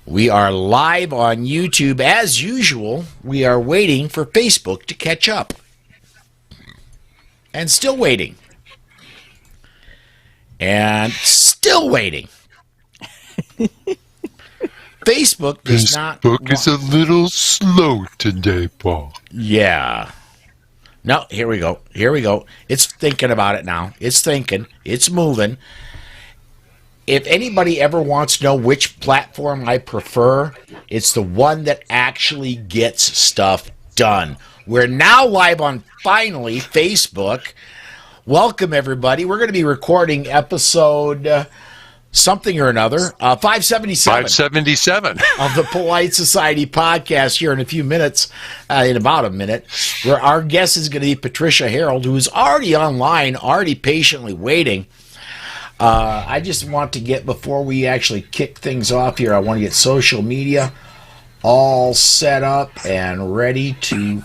We are live on YouTube as usual. We are waiting for Facebook to catch up. And still waiting. And still waiting. Facebook does not... Facebook is a little slow today, Paul. Yeah. No, here we go. Here we go. It's thinking about it now. It's thinking. It's moving. If anybody ever wants to know which platform I prefer, it's the one that actually gets stuff done. We're now live on, finally, Facebook. Welcome, everybody. We're going to be recording episode something or another, 577. 577. Of the Polite Society podcast here in a few minutes, in about a minute, where our guest is going to be Patricia Harrold, who is already online, already patiently waiting. I just want to get, before we actually kick things off here, I want to get social media all set up and ready to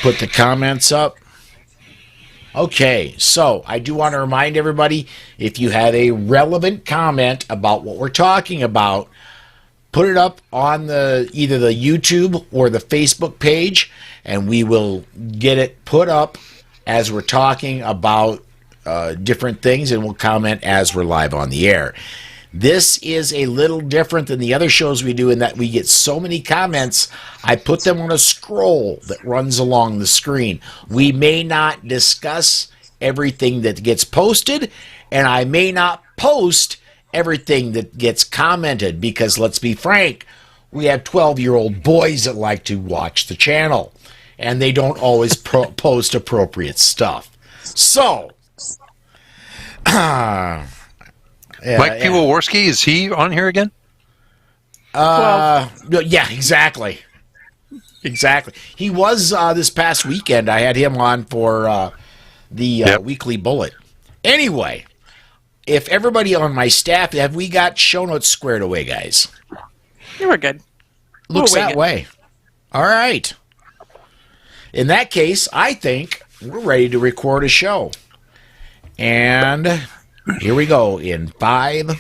put the comments up. Okay, so I do want to remind everybody, if you have a relevant comment about what we're talking about, put it up on either the YouTube or the Facebook page, and we will get it put up as we're talking about different things, and we'll comment as we're live on the air. This is a little different than the other shows we do in that we get so many comments, I put them on a scroll that runs along the screen. We may not discuss everything that gets posted, and I may not post everything that gets commented, because let's be frank, we have 12-year-old boys that like to watch the channel, and they don't always post appropriate stuff. So, Mike Piwowarski, is he on here again? Yeah, exactly. Exactly. He was this past weekend. I had him on for the Weekly Bullet. Anyway, if everybody on my staff, have we got show notes squared away, guys? Yeah, we're good. Looks that way. All right. In that case, I think we're ready to record a show. And here we go in 5,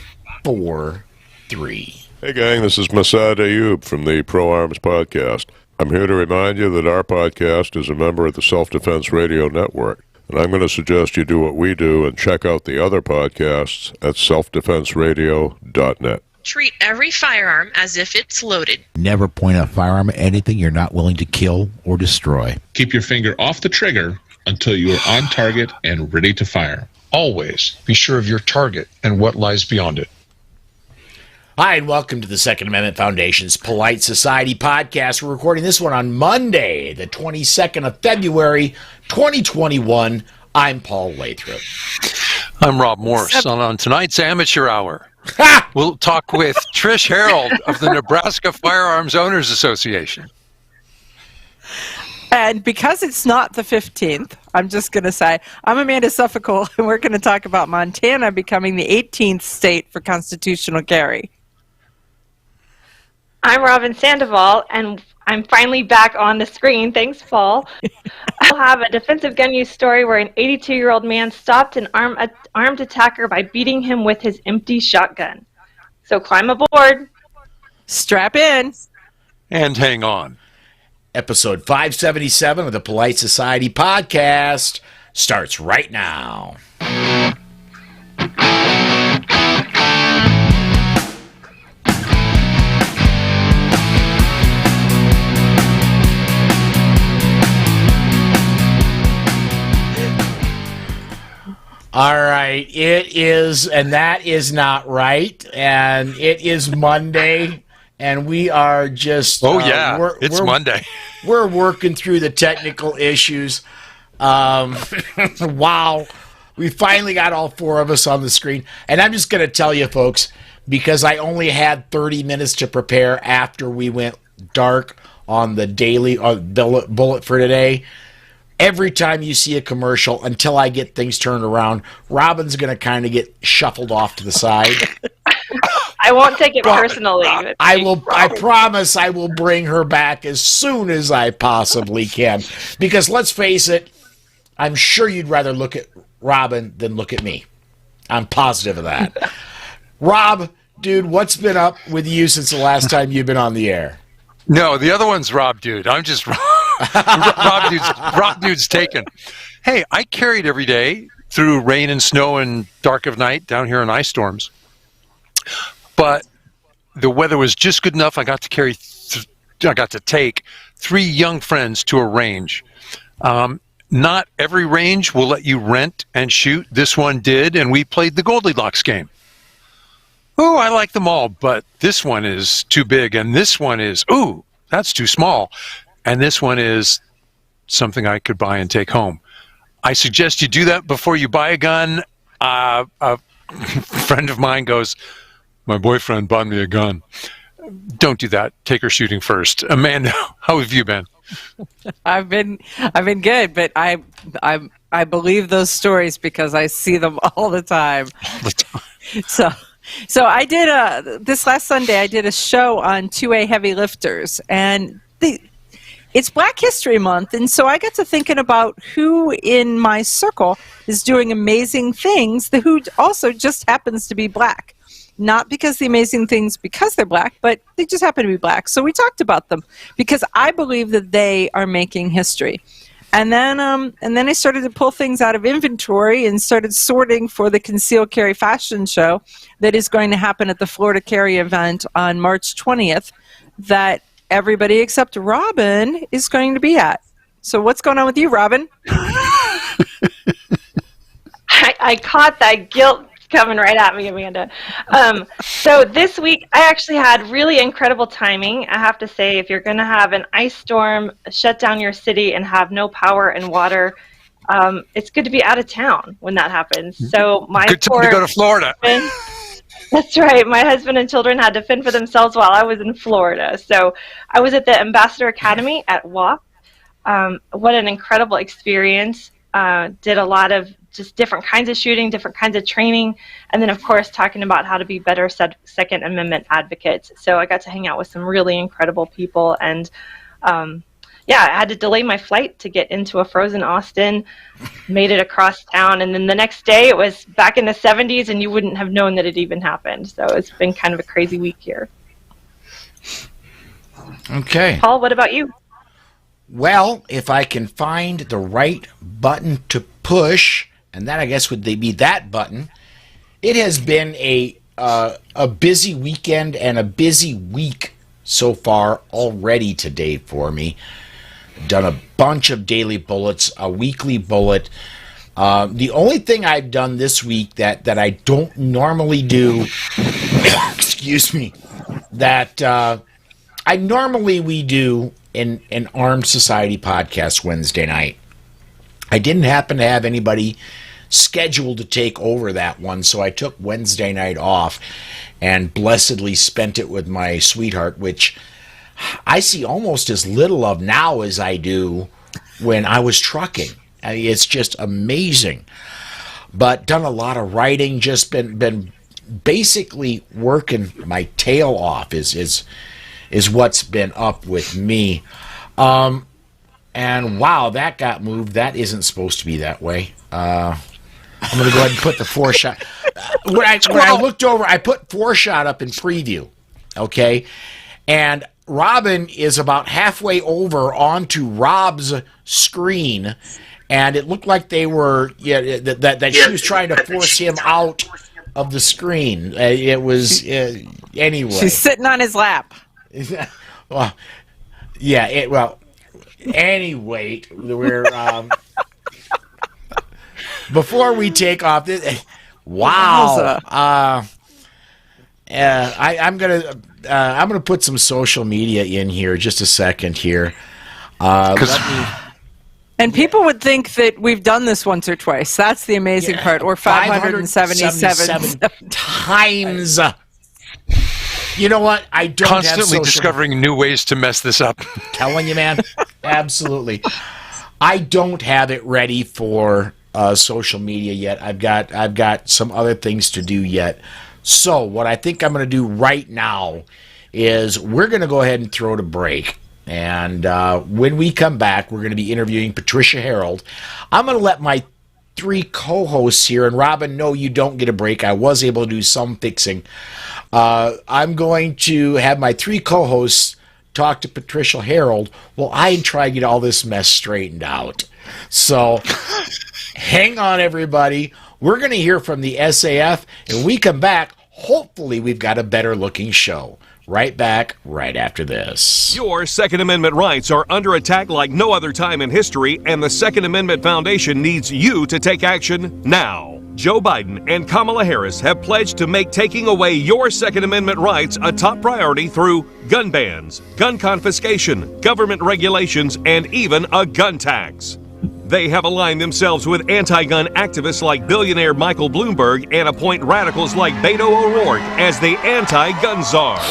4, 3. Hey gang, this is Masad Ayub from the Pro-Arms Podcast. I'm here to remind you that our podcast is a member of the Self-Defense Radio Network. And I'm going to suggest you do what we do and check out the other podcasts at selfdefenseradio.net. Treat every firearm as if it's loaded. Never point a firearm at anything you're not willing to kill or destroy. Keep your finger off the trigger until you are on target and ready to fire. Always be sure of your target and what lies beyond it. Hi, and welcome to the Second Amendment Foundation's Polite Society podcast. We're recording this one on Monday, the 22nd of February, 2021. I'm Paul Lathrop. I'm Rob Morse. On tonight's Amateur Hour, we'll talk with Trish Harrold of the Nebraska Firearms Owners Association. And because it's not the 15th, I'm just going to say, I'm Amanda Suffolk, and we're going to talk about Montana becoming the 18th state for constitutional carry. I'm Robin Sandoval, and I'm finally back on the screen. Thanks, Paul. I'll have a defensive gun use story where an 82-year-old man stopped an armed attacker by beating him with his empty shotgun. So climb aboard. Strap in. And hang on. Episode 577 of the Polite Society podcast starts right now. All right, it is, and that is not right, and it is Monday. And we are just... it's Monday. We're working through the technical issues. Wow. We finally got all four of us on the screen. And I'm just going to tell you, folks, because I only had 30 minutes to prepare after we went dark on the daily bullet for today. Every time you see a commercial, until I get things turned around, Robin's going to kind of get shuffled off to the side. I won't take it personally. I promise I will bring her back as soon as I possibly can. Because let's face it, I'm sure you'd rather look at Robin than look at me. I'm positive of that. Rob, dude, what's been up with you since the last time you've been on the air? No, the other one's Rob Dude. I'm just Rob Dude's taken. Hey, I carried every day through rain and snow and dark of night down here in ice storms. But the weather was just good enough. I got to take 3 young friends to a range. Not every range will let you rent and shoot. This one did, and we played the Goldilocks game. Oh, I like them all, but this one is too big, and this one is, ooh, that's too small. And this one is something I could buy and take home. I suggest you do that before you buy a gun. A friend of mine goes, my boyfriend bought me a gun. Don't do that. Take her shooting first. Amanda, how have you been? I've been good, but I believe those stories because I see them all the time. All the time. So I did this last Sunday. I did a show on 2A heavy lifters, and it's Black History Month, and so I got to thinking about who in my circle is doing amazing things. Who also just happens to be Black, not because the amazing things because they're Black, but they just happen to be Black. So we talked about them because I believe that they are making history. And then I started to pull things out of inventory and started sorting for the Concealed Carry Fashion Show that is going to happen at the Florida Carry event on March 20th that everybody except Robin is going to be at. So what's going on with you, Robin? I caught that guilt coming right at me, Amanda. So this week, I actually had really incredible timing. I have to say, if you're going to have an ice storm, shut down your city, and have no power and water, it's good to be out of town when that happens. So my good time to go to Florida. That's right. My husband and children had to fend for themselves while I was in Florida. So I was at the Ambassador Academy at WAP. What an incredible experience. Did a lot of just different kinds of shooting, different kinds of training, and then, of course, talking about how to be better Second Amendment advocates. So I got to hang out with some really incredible people, and I had to delay my flight to get into a frozen Austin, made it across town, and then the next day it was back in the 70s, and you wouldn't have known that it even happened. So it's been kind of a crazy week here. Okay. Paul, what about you? Well, if I can find the right button to push, and that I guess would be that button, it has been a busy weekend and a busy week so far already today for me. Done a bunch of daily bullets, a weekly bullet. The only thing I've done this week that I don't normally do, excuse me, that we do in Armed Society podcast Wednesday night. I didn't happen to have anybody scheduled to take over that one, so I took Wednesday night off and blessedly spent it with my sweetheart, which I see almost as little of now as I do when I was trucking. I mean, it's just amazing. But done a lot of writing, just been basically working my tail off is what's been up with me. And wow, that got moved. That isn't supposed to be that way. I'm going to go ahead and put the 4-shot. When I looked over, I put 4-shot up in preview, okay? And Robin is about halfway over onto Rob's screen, and it looked like they were, that she was trying to force him out of the screen. It was, anyway. She's sitting on his lap. Well, yeah, anyway, we're... Before we take off, wow! I'm gonna put some social media in here. Just a second here. And people would think that we've done this once or twice. That's the amazing part. Or 577 times. You know what? I don't constantly discovering new ways to mess this up. Telling you, man. Absolutely. I don't have it ready for social media yet. I've got some other things to do yet. So what I think I'm going to do right now is we're going to go ahead and throw it a break. And when we come back, we're going to be interviewing Patricia Harrold. I'm going to let my three co-hosts here, and Robin, no, you don't get a break. I was able to do some fixing. I'm going to have my three co-hosts talk to Patricia Harrold while I try to get all this mess straightened out. So hang on, everybody. We're going to hear from the SAF, and when we come back, hopefully we've got a better looking show. Right back, right after this. Your Second Amendment rights are under attack like no other time in history, and the Second Amendment Foundation needs you to take action now. Joe Biden and Kamala Harris have pledged to make taking away your Second Amendment rights a top priority through gun bans, gun confiscation, government regulations, and even a gun tax. They have aligned themselves with anti-gun activists like billionaire Michael Bloomberg and appoint radicals like Beto O'Rourke as the anti-gun czar.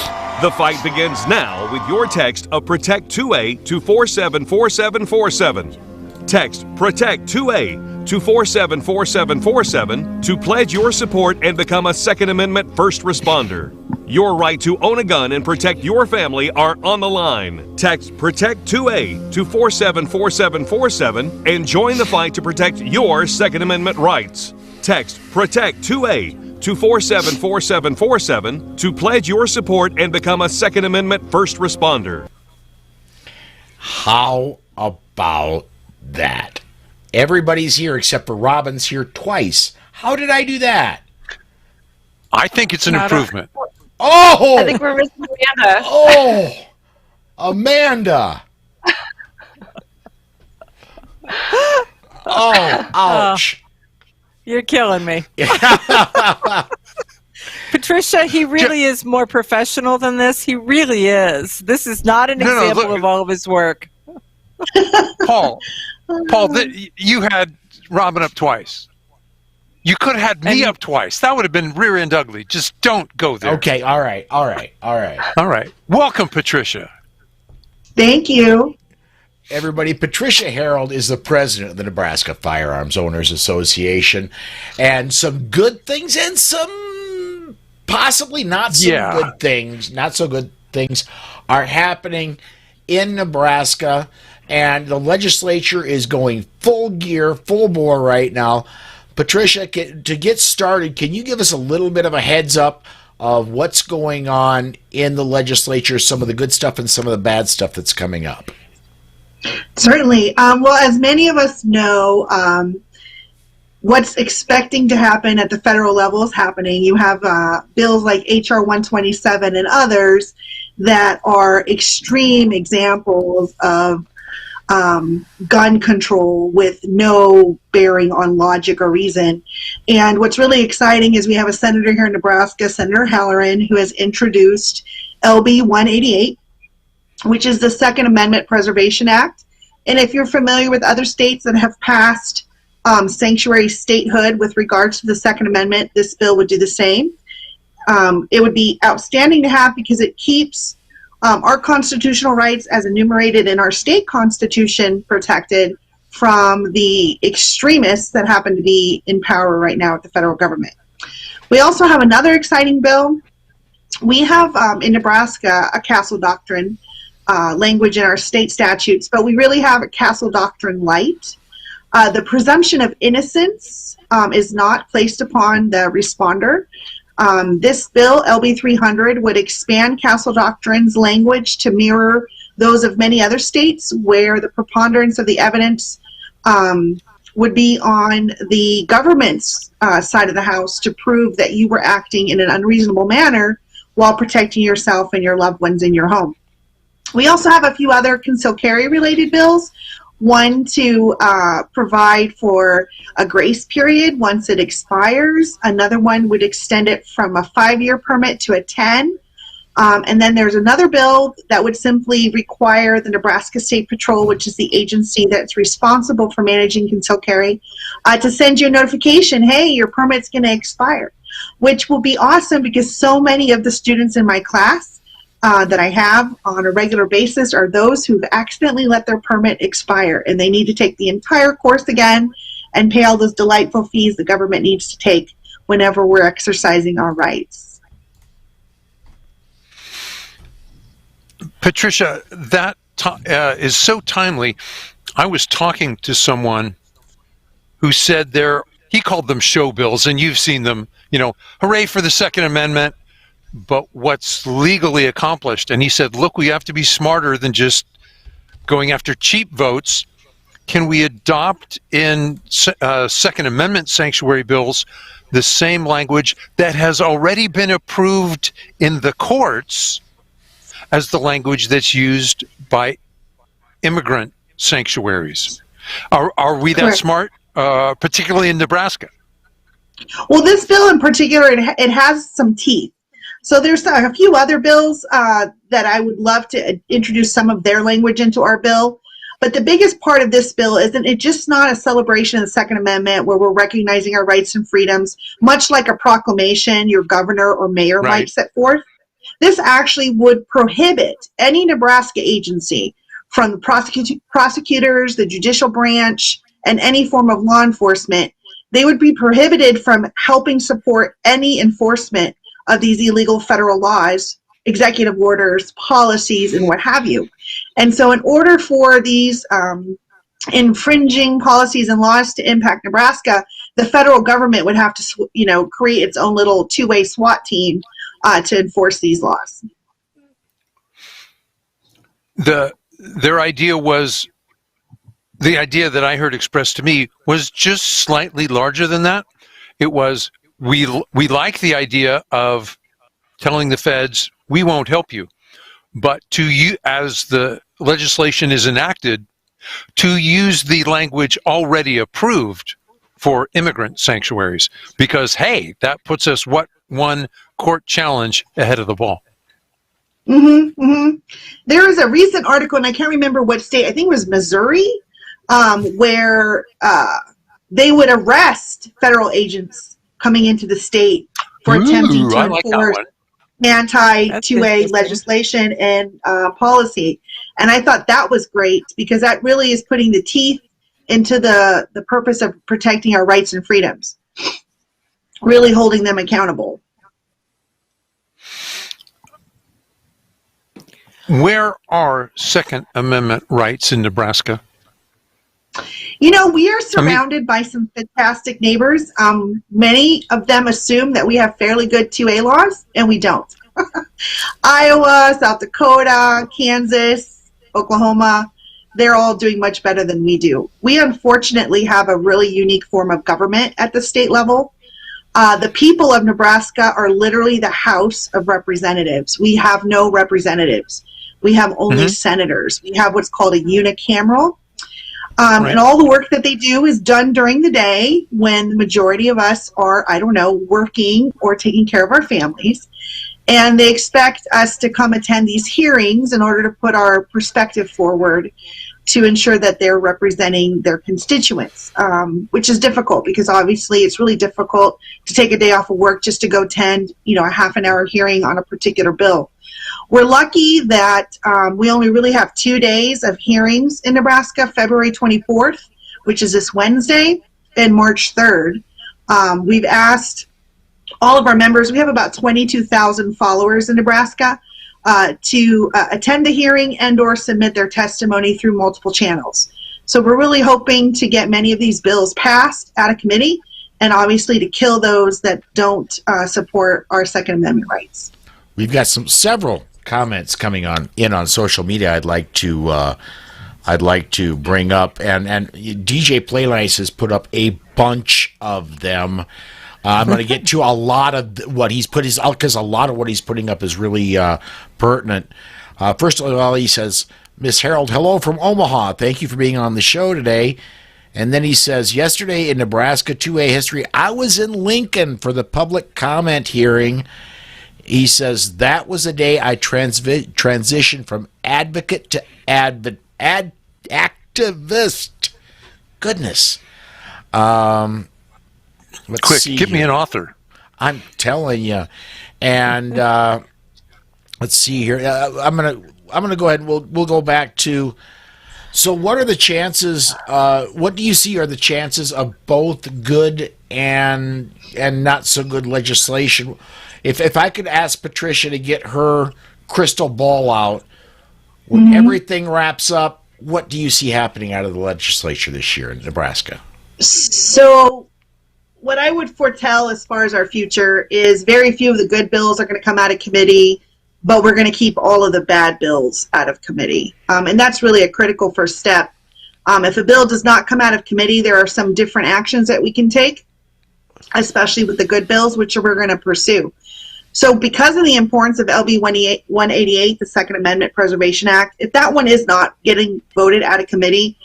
The fight begins now with your text of Protect 2A to 474747. Text Protect 2A to 474747 to pledge your support and become a Second Amendment first responder. Your right to own a gun and protect your family are on the line. Text Protect 2A to 474747 and join the fight to protect your Second Amendment rights. Text Protect 2A to 474747 to pledge your support and become a Second Amendment first responder. How about that? Everybody's here except for Robin's here twice. How did I do that? I think it's an improvement. Oh! I think we're missing Amanda. Oh! Amanda! Oh, ouch. You're killing me. Patricia, he really is more professional than this. He really is. This is not an example of all of his work. Paul, you had Robin up twice. You could have had me up twice. That would have been rear end ugly. Just don't go there. Okay, all right. Welcome, Patricia. Thank you. Everybody, Patricia Harrold is the president of the Nebraska Firearms Owners Association, and some good things and some possibly not so good things are happening in Nebraska, and the legislature is going full gear, full bore right now. Patricia, to get started, can you give us a little bit of a heads up of what's going on in the legislature, some of the good stuff and some of the bad stuff that's coming up? Certainly. Well, as many of us know, what's expecting to happen at the federal level is happening. You have bills like H.R. 127 and others that are extreme examples of gun control with no bearing on logic or reason. And what's really exciting is we have a senator here in Nebraska, Senator Halloran, who has introduced LB 188, which is the Second Amendment Preservation Act. And if you're familiar with other states that have passed sanctuary statehood with regards to the Second Amendment, this bill would do the same. It would be outstanding to have because it keeps our constitutional rights as enumerated in our state constitution protected from the extremists that happen to be in power right now at the federal government. We also have another exciting bill. We have in Nebraska a castle doctrine language in our state statutes, but we really have a castle doctrine light. The presumption of innocence is not placed upon the responder. This bill, LB 300, would expand castle doctrine's language to mirror those of many other states where the preponderance of the evidence would be on the government's side of the house to prove that you were acting in an unreasonable manner while protecting yourself and your loved ones in your home. We also have a few other concealed carry related bills. One to provide for a grace period once it expires. Another one would extend it from a 5-year permit to a 10. And then there's another bill that would simply require the Nebraska State Patrol, which is the agency that's responsible for managing concealed carry, to send you a notification, hey, your permit's going to expire, which will be awesome because so many of the students in my class that I have on a regular basis are those who've accidentally let their permit expire, and they need to take the entire course again and pay all those delightful fees the government needs to take whenever we're exercising our rights. Patricia, that is so timely. I was talking to someone who said he called them show bills, and you've seen them, hooray for the Second Amendment, but what's legally accomplished. And he said, look, we have to be smarter than just going after cheap votes. Can we adopt in Second Amendment sanctuary bills the same language that has already been approved in the courts as the language that's used by immigrant sanctuaries? Are we that smart, particularly in Nebraska? Well, this bill in particular, it has some teeth. So there's a few other bills that I would love to introduce some of their language into our bill. But the biggest part of this bill isn't it just not a celebration of the Second Amendment where we're recognizing our rights and freedoms, much like a proclamation your governor or mayor might set forth. This actually would prohibit any Nebraska agency, from the prosecutors, the judicial branch, and any form of law enforcement. They would be prohibited from helping support any enforcement of these illegal federal laws, executive orders, policies, and what have you. And so in order for these infringing policies and laws to impact Nebraska, the federal government would have to, create its own little two-way SWAT team to enforce these laws. Their idea was, the idea that I heard expressed to me was just slightly larger than that. It was, we like the idea of telling the feds, we won't help you. But as the legislation is enacted, to use the language already approved for immigrant sanctuaries. Because, hey, that puts us one court challenge ahead of the ball. There is a recent article, and I can't remember what state, I think it was Missouri, where they would arrest federal agents coming into the state for attempting to enforce anti-2A legislation and policy. And I thought that was great because that really is putting the teeth into the purpose of protecting our rights and freedoms, really holding them accountable. Where are Second Amendment rights in Nebraska? We are surrounded by some fantastic neighbors. Many of them assume that we have fairly good 2A laws, and we don't. Iowa, South Dakota, Kansas, Oklahoma, they're all doing much better than we do. We unfortunately have a really unique form of government at the state level. The people of Nebraska are literally the House of Representatives. We have no representatives. We have only senators. We have what's called a unicameral. And all the work that they do is done during the day when the majority of us are, working or taking care of our families. And they expect us to come attend these hearings in order to put our perspective forward to ensure that they're representing their constituents, which is difficult because obviously it's really difficult to take a day off of work just to go attend, a half an hour hearing on a particular bill. We're lucky that we only really have 2 days of hearings in Nebraska, February 24th, which is this Wednesday, and March 3rd. We've asked all of our members, we have about 22,000 followers in Nebraska, to attend the hearing and or submit their testimony through multiple channels. So we're really hoping to get many of these bills passed out of committee and obviously to kill those that don't support our Second Amendment rights. We've got several comments coming on social media I'd like to bring up, and DJ Playlice has put up a bunch of them. I'm going to get to a lot of what he's put because a lot of what he's putting up is really pertinent. First of all, he says, Miss Harrold, hello from Omaha. Thank you for being on the show today. And then he says, yesterday in Nebraska 2A history, I was in Lincoln for the public comment hearing. He says, that was the day I transitioned from advocate to activist. Goodness. Quick, give me an author. I'm telling you. And let's see here. I'm gonna go ahead and we'll go back to. So, what are the chances? What do you see are the chances of both good and not so good legislation? If I could ask Patricia to get her crystal ball out, when everything wraps up, what do you see happening out of the legislature this year in Nebraska? So what I would foretell as far as our future is very few of the good bills are going to come out of committee, but we're going to keep all of the bad bills out of committee. And that's really a critical first step. If a bill does not come out of committee, there are some different actions that we can take, especially with the good bills, which we're going to pursue. So because of the importance of LB 188, the Second Amendment Preservation Act, if that one is not getting voted out of committee,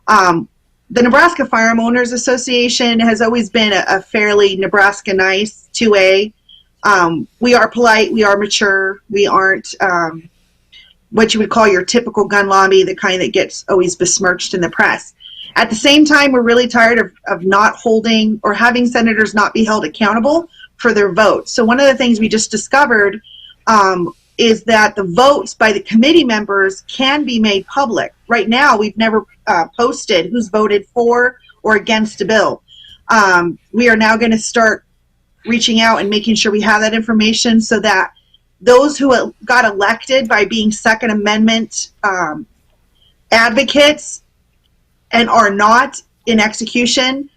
the Nebraska Firearm Owners Association has always been a fairly Nebraska nice 2A. We are polite, we are mature, we aren't what you would call your typical gun lobby, the kind that gets always besmirched in the press. At the same time, we're really tired of not holding or having senators not be held accountable for their votes. So one of the things we just discovered is that the votes by the committee members can be made public. Right now, we've never posted who's voted for or against a bill. We are now going to start reaching out and making sure we have that information so that those who got elected by being Second Amendment advocates and are not in execution,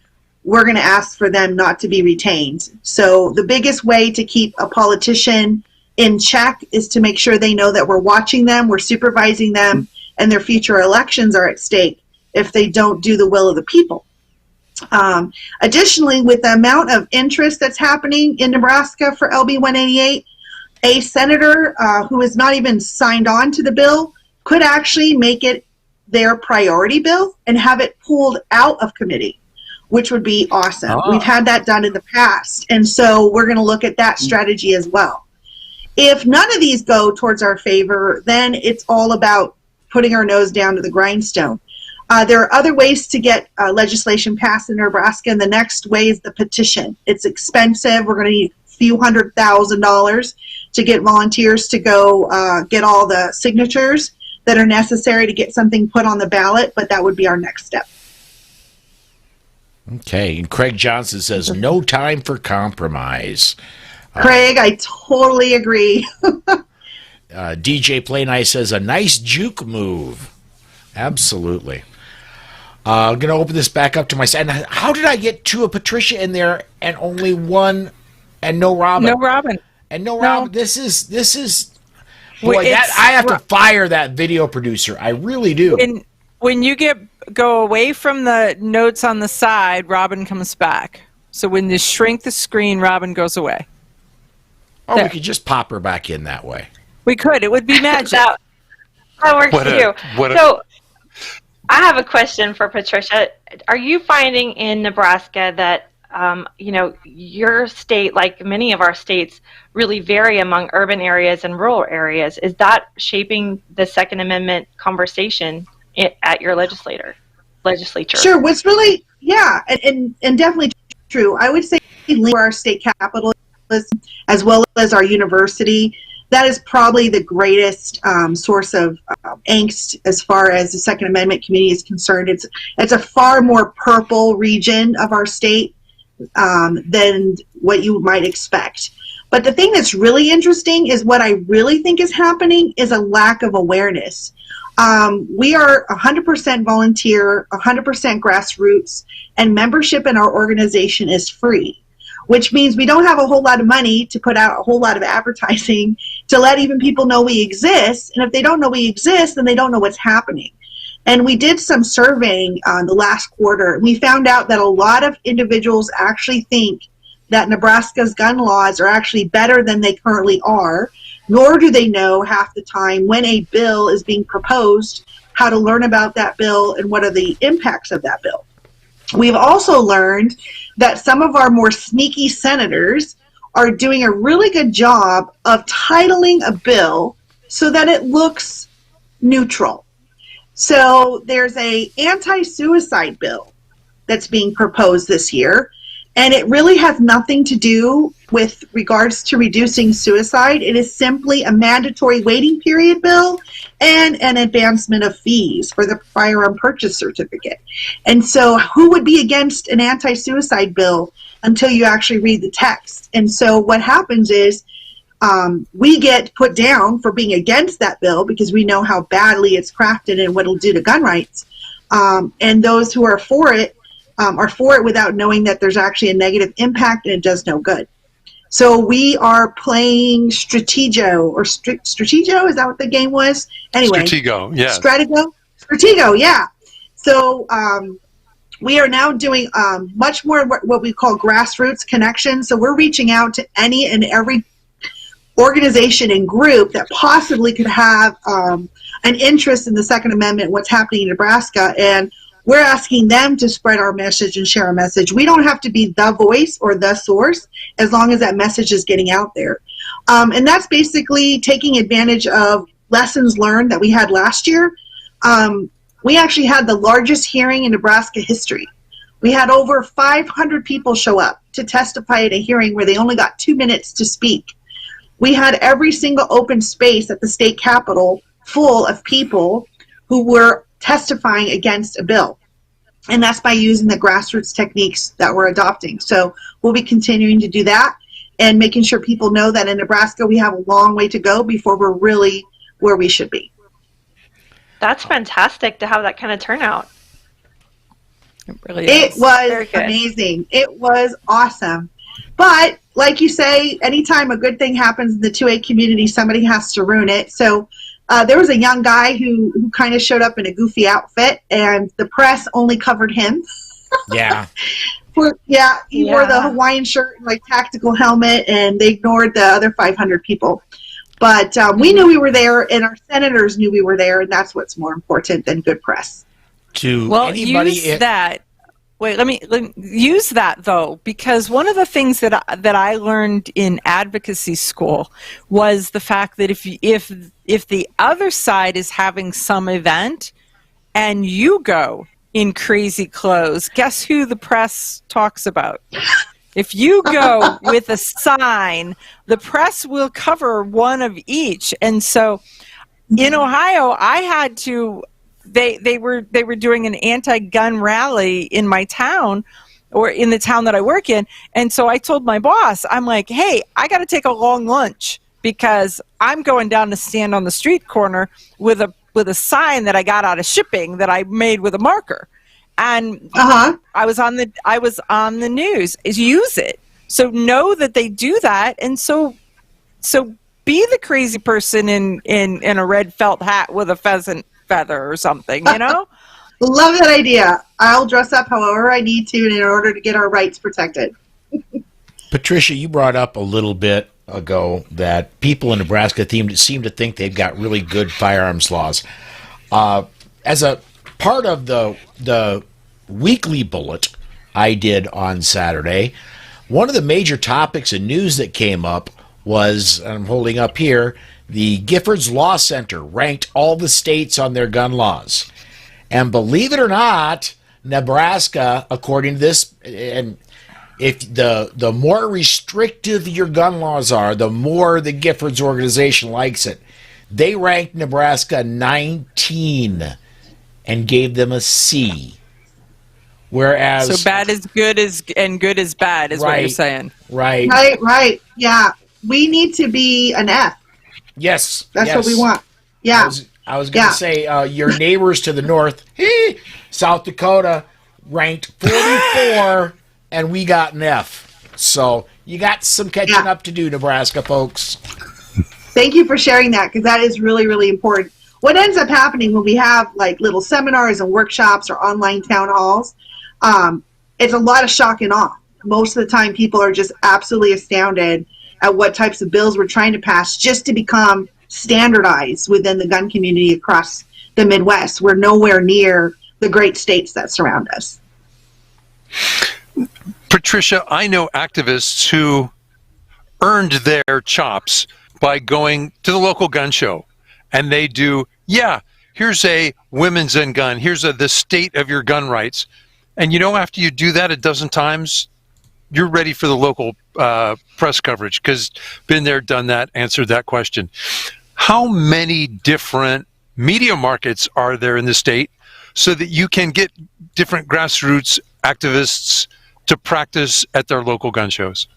we're going to ask for them not to be retained. So the biggest way to keep a politician in check is to make sure they know that we're watching them, we're supervising them, and their future elections are at stake if they don't do the will of the people. Additionally, with the amount of interest that's happening in Nebraska for LB 188, a senator who is not even signed on to the bill could actually make it their priority bill and have it pulled out of committee, which would be awesome. Oh. We've had that done in the past, and so we're going to look at that strategy as well. If none of these go towards our favor, then it's all about putting our nose down to the grindstone. There are other ways to get legislation passed in Nebraska, and the next way is the petition. It's expensive. We're going to need a few $100,000 to get volunteers to go get all the signatures that are necessary to get something put on the ballot, but that would be our next step. Okay, and Craig Johnson says, no time for compromise. Craig, I totally agree. DJ Play Nice says, a nice juke move. Absolutely. I'm going to open this back up to my side. How did I get two of Patricia in there and only one and no Robin? No Robin. And no Robin. This is boy, I have to fire that video producer. I really do. When you go away from the notes on the side, Robin comes back. So when you shrink the screen, Robin goes away. Oh, we could just pop her back in that way. We could. It would be magic. that works too. So I have a question for Patricia. Are you finding in Nebraska that your state, like many of our states, really vary among urban areas and rural areas? Is that shaping the Second Amendment conversation at your legislature? Sure. What's really, and definitely true. I would say where our state capital is, as well as our university, that is probably the greatest source of angst as far as the Second Amendment community is concerned. It's a far more purple region of our state than what you might expect. But the thing that's really interesting is what I really think is happening is a lack of awareness. We are 100% volunteer, 100% grassroots, and membership in our organization is free, which means we don't have a whole lot of money to put out a whole lot of advertising to let even people know we exist. And if they don't know we exist, then they don't know what's happening. And we did some surveying the last quarter, and we found out that a lot of individuals actually think that Nebraska's gun laws are actually better than they currently are, nor do they know half the time when a bill is being proposed, how to learn about that bill, and what are the impacts of that bill. We've also learned that some of our more sneaky senators are doing a really good job of titling a bill so that it looks neutral. So there's a anti-suicide bill that's being proposed this year, and it really has nothing to do with regards to reducing suicide. It is simply a mandatory waiting period bill and an advancement of fees for the firearm purchase certificate. And so who would be against an anti-suicide bill until you actually read the text? And so what happens is we get put down for being against that bill because we know how badly it's crafted and what it'll do to gun rights. And those who are for it are for it without knowing that there's actually a negative impact and it does no good. So we are playing Stratego, or Stratego, is that what the game was? Anyway, Stratego, yeah. Stratego, yeah. So we are now doing much more what we call grassroots connections. So we're reaching out to any and every organization and group that possibly could have an interest in the Second Amendment, what's happening in Nebraska, and we're asking them to spread our message and share our message. We don't have to be the voice or the source as long as that message is getting out there. And that's basically taking advantage of lessons learned that we had last year. We actually had the largest hearing in Nebraska history. We had over 500 people show up to testify at a hearing where they only got 2 minutes to speak. We had every single open space at the state capitol full of people who were testifying against a bill. And that's by using the grassroots techniques that we're adopting. So we'll be continuing to do that and making sure people know that in Nebraska we have a long way to go before we're really where we should be. That's fantastic to have that kind of turnout. It really is. It was amazing. It was awesome. But like you say, anytime a good thing happens in the 2A community, somebody has to ruin it. So there was a young guy who kind of showed up in a goofy outfit, and the press only covered him. Yeah. He wore the Hawaiian shirt and like tactical helmet, and they ignored the other 500 people. But we knew we were there, and our senators knew we were there, and that's what's more important than good press. Use that. Wait, let me use that though, because one of the things that I learned in advocacy school was the fact that if the other side is having some event and you go in crazy clothes, guess who the press talks about? If you go with a sign, the press will cover one of each. And so in Ohio, I had to. They were doing an anti-gun rally in my town, or in the town that I work in, and so I told my boss, I'm like, hey, I got to take a long lunch because I'm going down to stand on the street corner with a sign that I got out of shipping that I made with a marker, and I was on the news. Is use it, so know that they do that, and so be the crazy person in a red felt hat with a pheasant feather or something, you know? Love that idea. I'll dress up however I need to in order to get our rights protected. Patricia, you brought up a little bit ago that people in Nebraska seem to think they've got really good firearms laws. As a part of the weekly bullet I did on Saturday, one of the major topics in news that came up was, I'm holding up here, the Giffords Law Center ranked all the states on their gun laws. And believe it or not, Nebraska, according to this, and if the more restrictive your gun laws are, the more the Giffords organization likes it. They ranked Nebraska 19 and gave them a C. Whereas, so bad is good and good is bad is what you're saying. Right. Yeah. We need to be an F. Yes. That's what we want. Yeah. I was going to say, your neighbors to the north, South Dakota, ranked 44, and we got an F. So you got some catching up to do, Nebraska folks. Thank you for sharing that, because that is really, really important. What ends up happening when we have like little seminars and workshops or online town halls, it's a lot of shock and awe. Most of the time people are just absolutely astounded at what types of bills we're trying to pass just to become standardized within the gun community across the Midwest. We're nowhere near the great states that surround us. Patricia, I know activists who earned their chops by going to the local gun show, and they do, here's a women's and gun, here's the state of your gun rights. And after you do that a dozen times, you're ready for the local press coverage, because been there, done that, answered that question. How many different media markets are there in the state so that you can get different grassroots activists to practice at their local gun shows?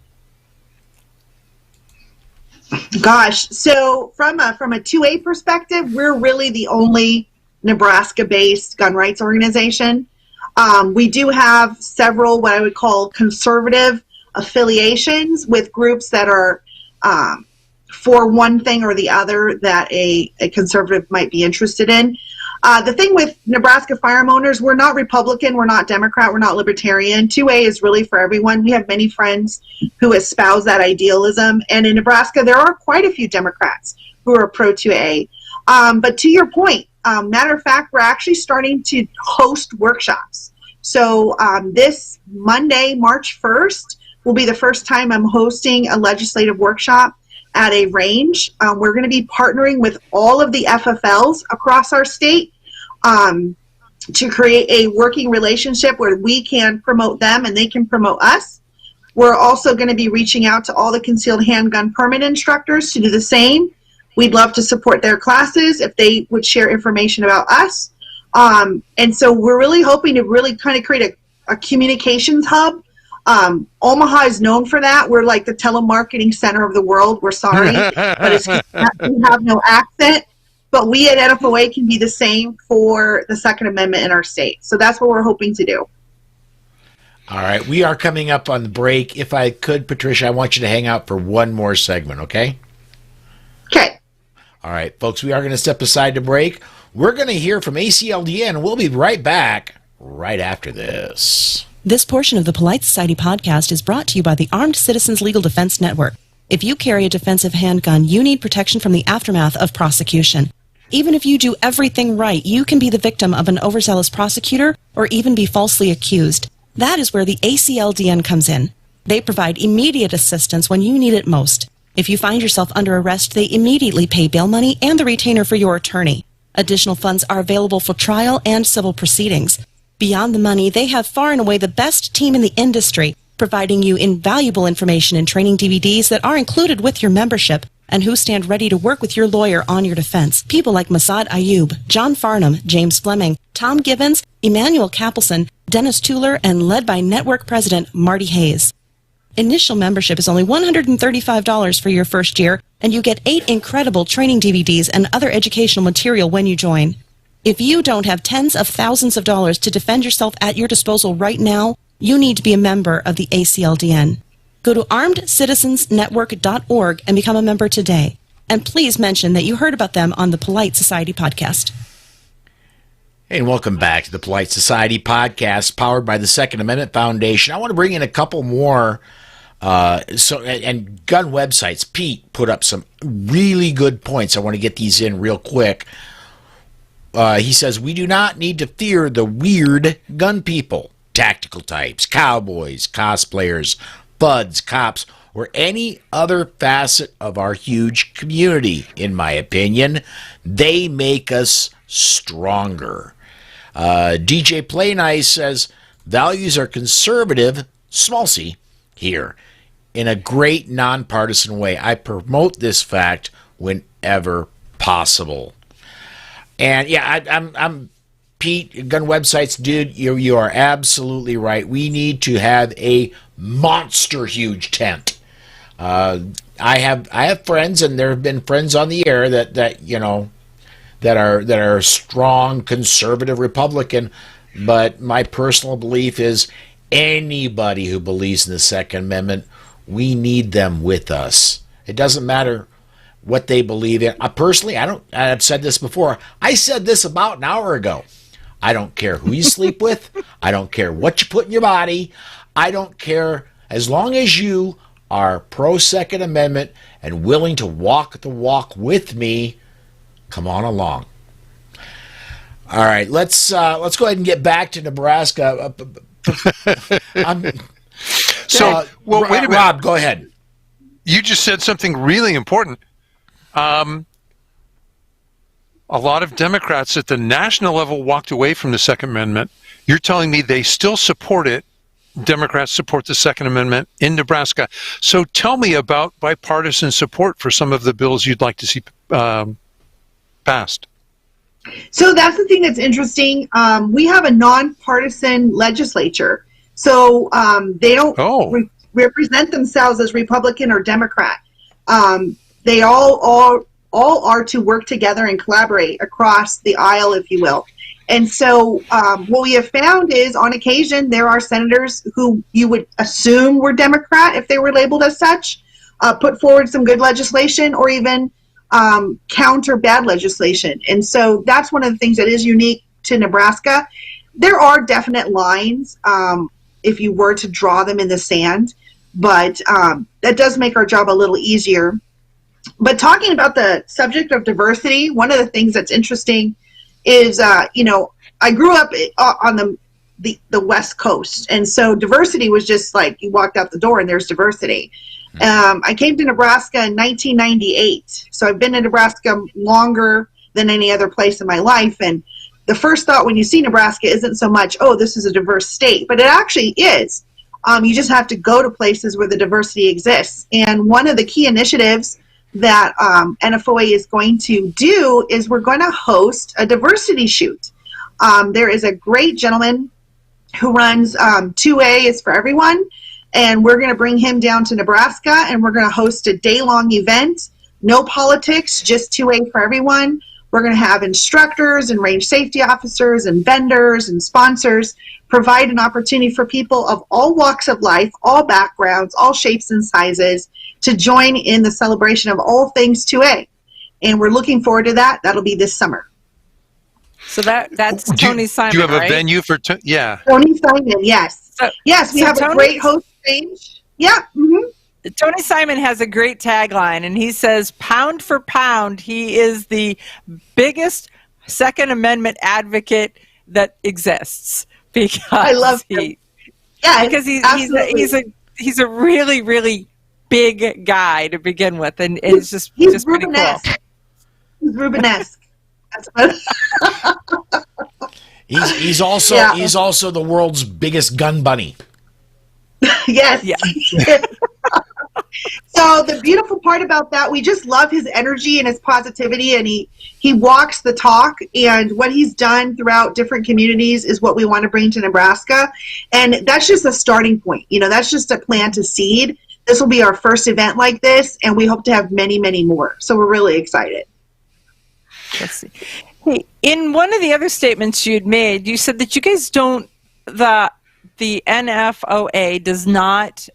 Gosh, so from a 2A perspective, we're really the only Nebraska-based gun rights organization. We do have several what I would call conservative affiliations with groups that are for one thing or the other that a conservative might be interested in. The thing with Nebraska firearm owners, we're not Republican, we're not Democrat, we're not Libertarian. 2A is really for everyone. We have many friends who espouse that idealism. And in Nebraska, there are quite a few Democrats who are pro 2A. But to your point, matter of fact, we're actually starting to host workshops. So this Monday, March 1st, will be the first time I'm hosting a legislative workshop at a range. We're going to be partnering with all of the FFLs across our state to create a working relationship where we can promote them and they can promote us. We're also going to be reaching out to all the concealed handgun permit instructors to do the same. We'd love to support their classes if they would share information about us. And so we're really hoping to really kind of create a communications hub. Omaha is known for that. We're like the telemarketing center of the world. We're sorry, but it's we have no accent. But we at NFOA can be the same for the Second Amendment in our state. So that's what we're hoping to do. All right. We are coming up on the break. If I could, Patricia, I want you to hang out for one more segment, okay? Okay. All right, folks, we are going to step aside to break. We're going to hear from ACLDN, and we'll be right back right after this. This portion of the Polite Society podcast is brought to you by the Armed Citizens Legal Defense Network. If you carry a defensive handgun, you need protection from the aftermath of prosecution. Even if you do everything right, you can be the victim of an overzealous prosecutor or even be falsely accused. That is where the ACLDN comes in. They provide immediate assistance when you need it most. If you find yourself under arrest, they immediately pay bail money and the retainer for your attorney. Additional funds are available for trial and civil proceedings. Beyond the money, they have far and away the best team in the industry, providing you invaluable information and training DVDs that are included with your membership and who stand ready to work with your lawyer on your defense. People like Masad Ayub, John Farnham, James Fleming, Tom Givens, Emmanuel Capelson, Dennis Tueller, and led by Network President Marty Hayes. Initial membership is only $135 for your first year, and you get 8 incredible training DVDs and other educational material when you join. If you don't have tens of thousands of dollars to defend yourself at your disposal right now, you need to be a member of the ACLDN. Go to armedcitizensnetwork.org and become a member today. And please mention that you heard about them on the Polite Society podcast. Hey, and welcome back to the Polite Society podcast, powered by the Second Amendment Foundation. I want to bring in a couple more and gun websites. Pete put up some really good points. I want to get these in real quick. He says, we do not need to fear the weird gun people, tactical types, cowboys, cosplayers, buds, cops, or any other facet of our huge community, in my opinion. They make us stronger. DJ Play Nice says, values are conservative, small c, here, in a great nonpartisan way. I promote this fact whenever possible. And yeah, I'm Pete, gun websites, dude, you are absolutely right. We need to have a monster huge tent. I have friends, and there have been friends on the air that are strong conservative Republican, but my personal belief is anybody who believes in the Second Amendment, we need them with us. It doesn't matter what they believe in. Personally, I've said this before. I said this about an hour ago. I don't care who you sleep with. I don't care what you put in your body. I don't care, as long as you are pro-Second Amendment and willing to walk the walk with me, come on along. All right, let's go ahead and get back to Nebraska. Wait a minute. Rob, go ahead. You just said something really important. A lot of Democrats at the national level walked away from the Second Amendment. You're telling me they still support it. Democrats support the Second Amendment in Nebraska. So tell me about bipartisan support for some of the bills you'd like to see passed. So that's the thing that's interesting. We have a nonpartisan legislature. So they don't represent themselves as Republican or Democrat. They all all are to work together and collaborate across the aisle, if you will. And so what we have found is on occasion there are senators who you would assume were Democrat if they were labeled as such, put forward some good legislation or even counter bad legislation. And so that's one of the things that is unique to Nebraska. There are definite lines if you were to draw them in the sand, but that does make our job a little easier. But talking about the subject of diversity, one of the things that's interesting is, I grew up on the West Coast, and so diversity was just like you walked out the door and there's diversity. I came to Nebraska in 1998, so I've been in Nebraska longer than any other place in my life, and the first thought when you see Nebraska isn't so much, oh, this is a diverse state, but it actually is. You just have to go to places where the diversity exists, and one of the key initiatives that NFOA is going to do is we're going to host a diversity shoot. There is a great gentleman who runs 2A is for Everyone, and we're going to bring him down to Nebraska, and we're going to host a day-long event. No politics, just 2A for everyone. We're going to have instructors and range safety officers and vendors and sponsors provide an opportunity for people of all walks of life, all backgrounds, all shapes and sizes to join in the celebration of all things 2A. And we're looking forward to that. That'll be this summer. So that's Tony Simon, do you have right? a venue for yeah. Tony Simon, yes. Yes, we have a great host range. Yeah. Mm-hmm. Tony Simon has a great tagline, and he says, pound for pound, he is the biggest Second Amendment advocate that exists. Because I love him. Yeah, because he's a really, really big guy to begin with, and it's just pretty cool. He's Rubenesque. He's also the world's biggest gun bunny. Yes. Yeah. So the beautiful part about that, we just love his energy and his positivity, and he walks the talk, and what he's done throughout different communities is what we want to bring to Nebraska. And that's just a starting point. That's just a plant a seed. This will be our first event like this, and we hope to have many, many more. So we're really excited. Let's see. Hey, in one of the other statements you'd made, you said that you guys don't, the NFOA does not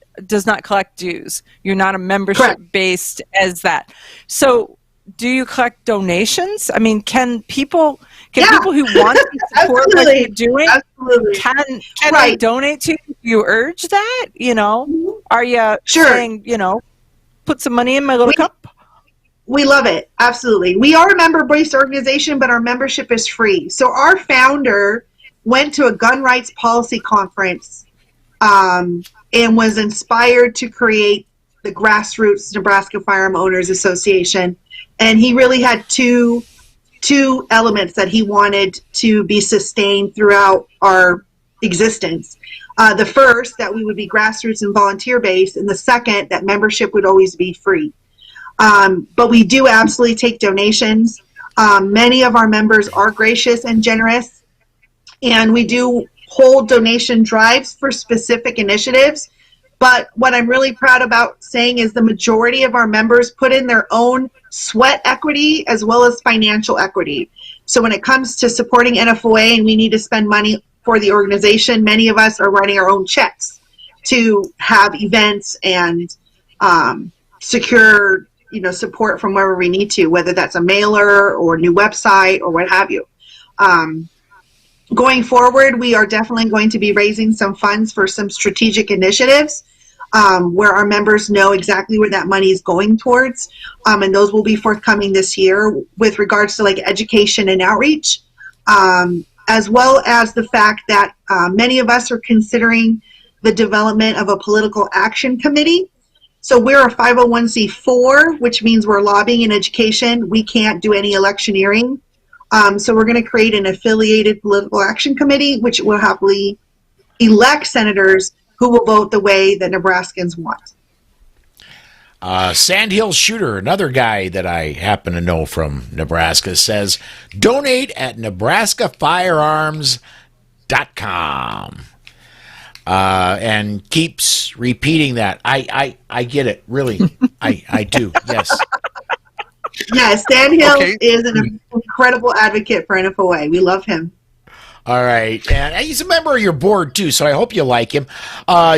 collect dues. You're not a membership based as that. So do you collect donations? I mean, can people who want to support what you're doing, can they donate to you? You urge that? Are you saying, put some money in my little cup? We love it. Absolutely. We are a member-based organization, but our membership is free. So our founder went to a gun rights policy conference and was inspired to create the grassroots Nebraska Firearm Owners Association. And he really had two elements that he wanted to be sustained throughout our existence. The first, that we would be grassroots and volunteer-based, and the second, that membership would always be free. But we do absolutely take donations. Many of our members are gracious and generous, and we do hold donation drives for specific initiatives. But what I'm really proud about saying is the majority of our members put in their own sweat equity as well as financial equity. So when it comes to supporting NFOA and we need to spend money for the organization, many of us are writing our own checks to have events and secure support from wherever we need to, whether that's a mailer or a new website or what have you. Going forward, we are definitely going to be raising some funds for some strategic initiatives where our members know exactly where that money is going towards. And those will be forthcoming this year with regards to education and outreach, as well as the fact that many of us are considering the development of a political action committee. So we're a 501c4, which means we're lobbying and education. We can't do any electioneering. So we're going to create an affiliated political action committee, which will happily elect senators who will vote the way that Nebraskans want. Sandhill Shooter, another guy that I happen to know from Nebraska, says, donate at nebraskafirearms.com. And keeps repeating that. I get it, really. I do, yes. Yes, Sandhill Okay. is an incredible advocate for NFOA. We love him. All right. And he's a member of your board, too, so I hope you like him.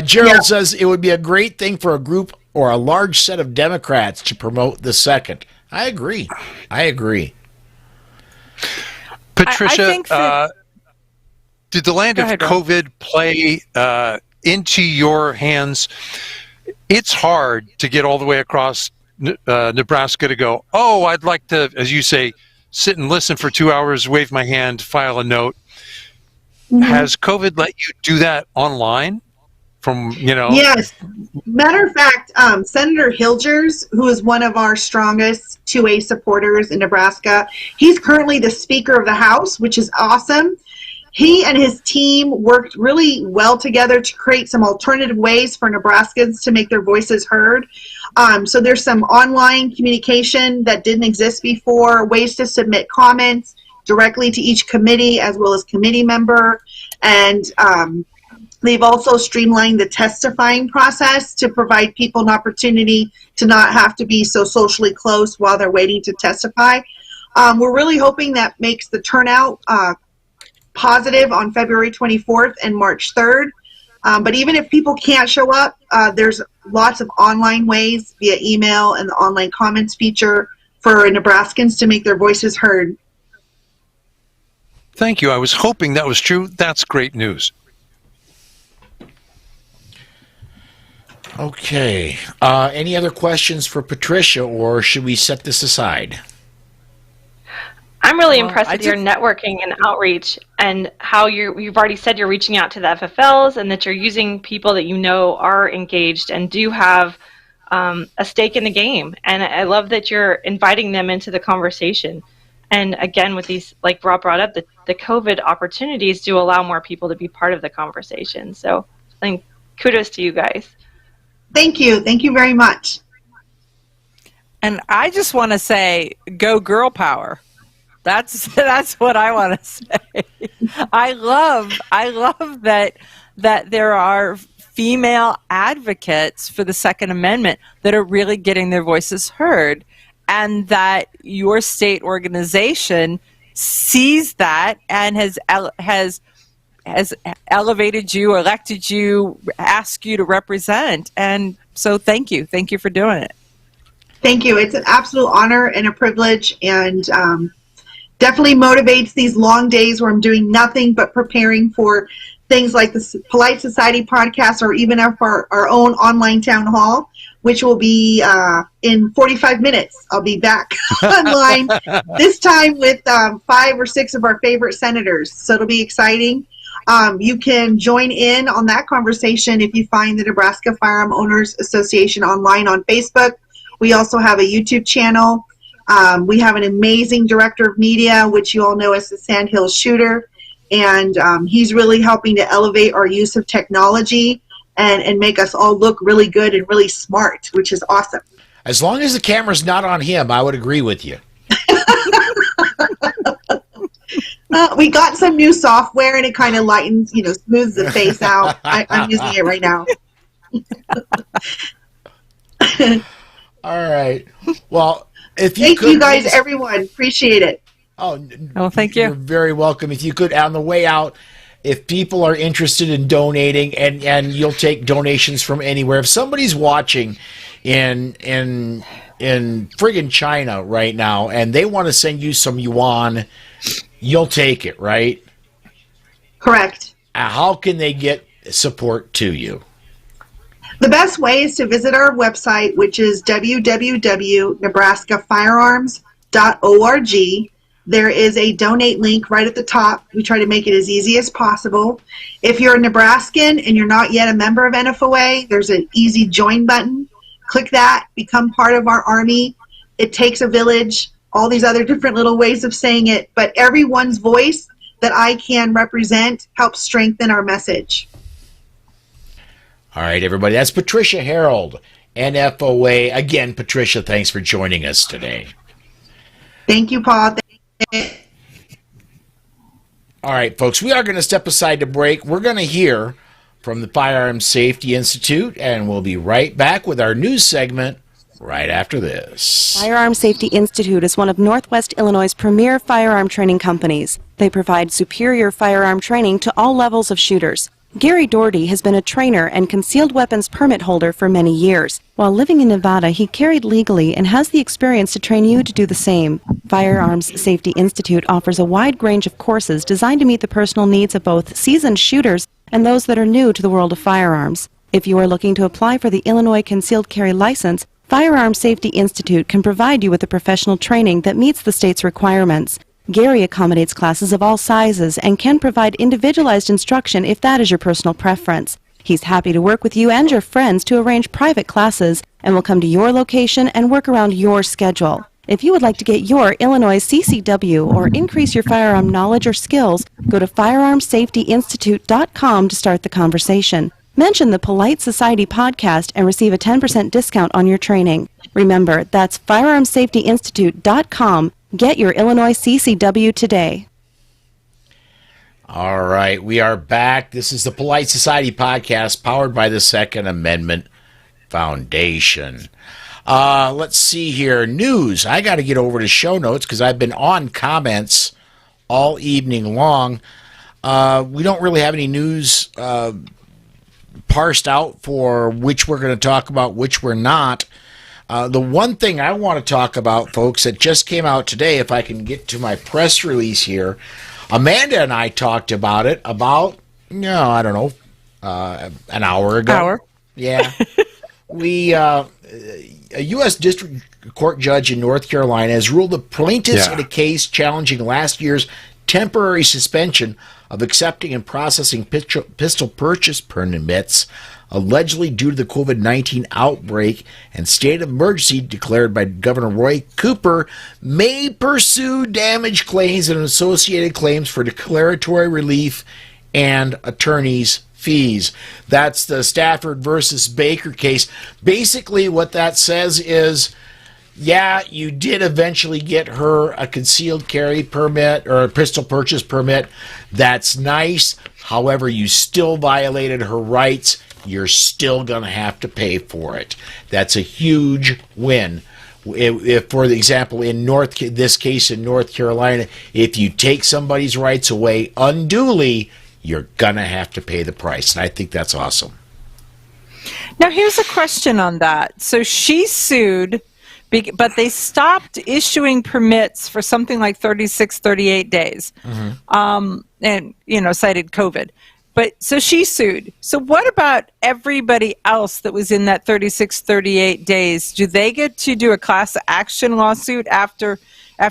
Gerald says it would be a great thing for a group or a large set of Democrats to promote the second. I agree. Patricia, I think that, did the land of COVID play into your hands? It's hard to get all the way across Nebraska to go, oh, I'd like to, as you say, sit and listen for 2 hours, wave my hand, file a note. Mm-hmm. Has COVID let you do that online? Yes. Matter of fact, Senator Hilgers, who is one of our strongest 2A supporters in Nebraska, he's currently the Speaker of the House, which is awesome. He and his team worked really well together to create some alternative ways for Nebraskans to make their voices heard. So there's some online communication that didn't exist before, ways to submit comments directly to each committee as well as committee member. And they've also streamlined the testifying process to provide people an opportunity to not have to be so socially close while they're waiting to testify. We're really hoping that makes the turnout positive on February 24th and March 3rd. But even if people can't show up, there's lots of online ways via email and the online comments feature for Nebraskans to make their voices heard. Thank you. I was hoping that was true. That's great news. Okay. Any other questions for Patricia, or should we set this aside? I'm really impressed with your networking and outreach and how you've already said you're reaching out to the FFLs and that you're using people that you know are engaged and do have a stake in the game. And I love that you're inviting them into the conversation. And again, with these, like Rob brought up, the COVID opportunities do allow more people to be part of the conversation. So I think kudos to you guys. Thank you. Thank you very much. And I just want to say, go girl power. That's what I want to say. I love that there are female advocates for the Second Amendment that are really getting their voices heard, and that your state organization sees that and has elevated you, elected you, asked you to represent. And so thank you for doing it. Thank you. It's an absolute honor and a privilege, and definitely motivates these long days where I'm doing nothing but preparing for things like the Polite Society podcast, or even our own online town hall, which will be in 45 minutes. I'll be back online, this time with 5 or 6 of our favorite senators. So it'll be exciting. You can join in on that conversation if you find the Nebraska Firearm Owners Association online on Facebook. We also have a YouTube channel. We have an amazing director of media, which you all know as the Sandhill Shooter, and he's really helping to elevate our use of technology and make us all look really good and really smart, which is awesome. As long as the camera's not on him, I would agree with you. We got some new software, and it kind of lightens, smooths the face out. I'm using it right now. All right. Well, thank you guys, everyone. Appreciate it. Oh, thank you. You're very welcome. If you could, on the way out, if people are interested in donating, and you'll take donations from anywhere. If somebody's watching in friggin' China right now and they want to send you some yuan, you'll take it, right? Correct. How can they get support to you? The best way is to visit our website, which is www.nebraskafirearms.org. There is a donate link right at the top. We try to make it as easy as possible. If you're a Nebraskan and you're not yet a member of NFOA, there's an easy join button. Click that, become part of our army. It takes a village, all these other different little ways of saying it, but everyone's voice that I can represent helps strengthen our message. All right, everybody. That's Patricia Harrold, NFOA. Again, Patricia, thanks for joining us today. Thank you, Paul. All right, folks, we are going to step aside to break. We're going to hear from the Firearms Safety Institute, and we'll be right back with our news segment right after this. Firearms Safety Institute is one of Northwest Illinois' premier firearm training companies. They provide superior firearm training to all levels of shooters. Gary Doherty has been a trainer and concealed weapons permit holder for many years. While living in Nevada, he carried legally and has the experience to train you to do the same. Firearms Safety Institute offers a wide range of courses designed to meet the personal needs of both seasoned shooters and those that are new to the world of firearms. If you are looking to apply for the Illinois Concealed Carry License, Firearms Safety Institute can provide you with the professional training that meets the state's requirements. Gary accommodates classes of all sizes and can provide individualized instruction if that is your personal preference. He's happy to work with you and your friends to arrange private classes and will come to your location and work around your schedule. If you would like to get your Illinois CCW or increase your firearm knowledge or skills, go to firearmsafetyinstitute.com to start the conversation. Mention the Polite Society podcast and receive a 10% discount on your training. Remember, that's firearmsafetyinstitute.com. Get your Illinois CCW today. All right, we are back. This is the Polite Society podcast powered by the Second Amendment Foundation. Let's see here. News. I got to get over to show notes because I've been on comments all evening long. We don't really have any news parsed out for which we're going to talk about, which we're not. The one thing I want to talk about, folks, that just came out today, if I can get to my press release here, Amanda and I talked about it about, I don't know, an hour ago. Yeah. A U.S. District Court judge in North Carolina has ruled the plaintiffs in a case challenging last year's temporary suspension of accepting and processing pistol purchase permits, allegedly due to the COVID-19 outbreak and state of emergency declared by Governor Roy Cooper, may pursue damage claims and associated claims for declaratory relief and attorney's fees. That's the Stafford versus Baker case. Basically, what that says is, yeah, you did eventually get her a concealed carry permit or a pistol purchase permit. That's nice. However, you still violated her rights. You're still going to have to pay for it. That's a huge win. If, for example, in this case in North Carolina, if you take somebody's rights away unduly, you're going to have to pay the price. And I think that's awesome. Now, here's a question on that. So she sued, but they stopped issuing permits for something like 36, 38 days. And, cited COVID. But so she sued. So what about everybody else that was in that 36, 38 days? Do they get to do a class action lawsuit after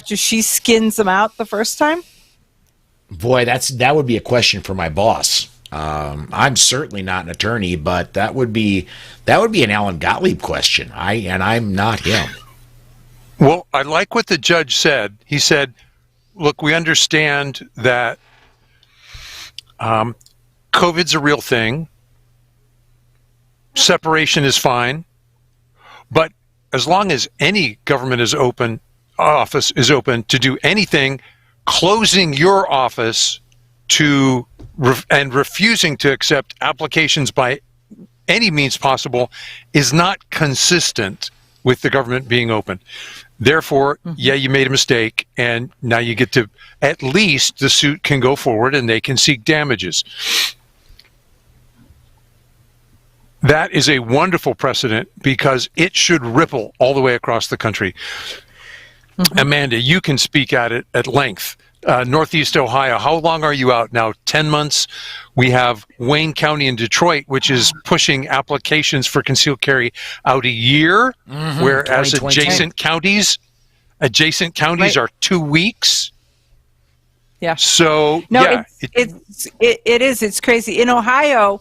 she skins them out the first time? Boy, that would be a question for my boss. I'm certainly not an attorney, but that would be an Alan Gottlieb question. I'm not him. Well, I like what the judge said. He said, look, we understand that COVID's a real thing. Separation is fine. But as long as any government office is open to do anything, closing your office and refusing to accept applications by any means possible is not consistent with the government being open. Therefore, you made a mistake, and now you get to, at least the suit can go forward and they can seek damages. That is a wonderful precedent because it should ripple all the way across the country. Amanda, you can speak at it at length. Northeast Ohio, how long are you out now? 10 months? We have Wayne County in Detroit, which is pushing applications for concealed carry out a year, whereas adjacent counties are 2 weeks. Yeah. So, it's crazy. In Ohio,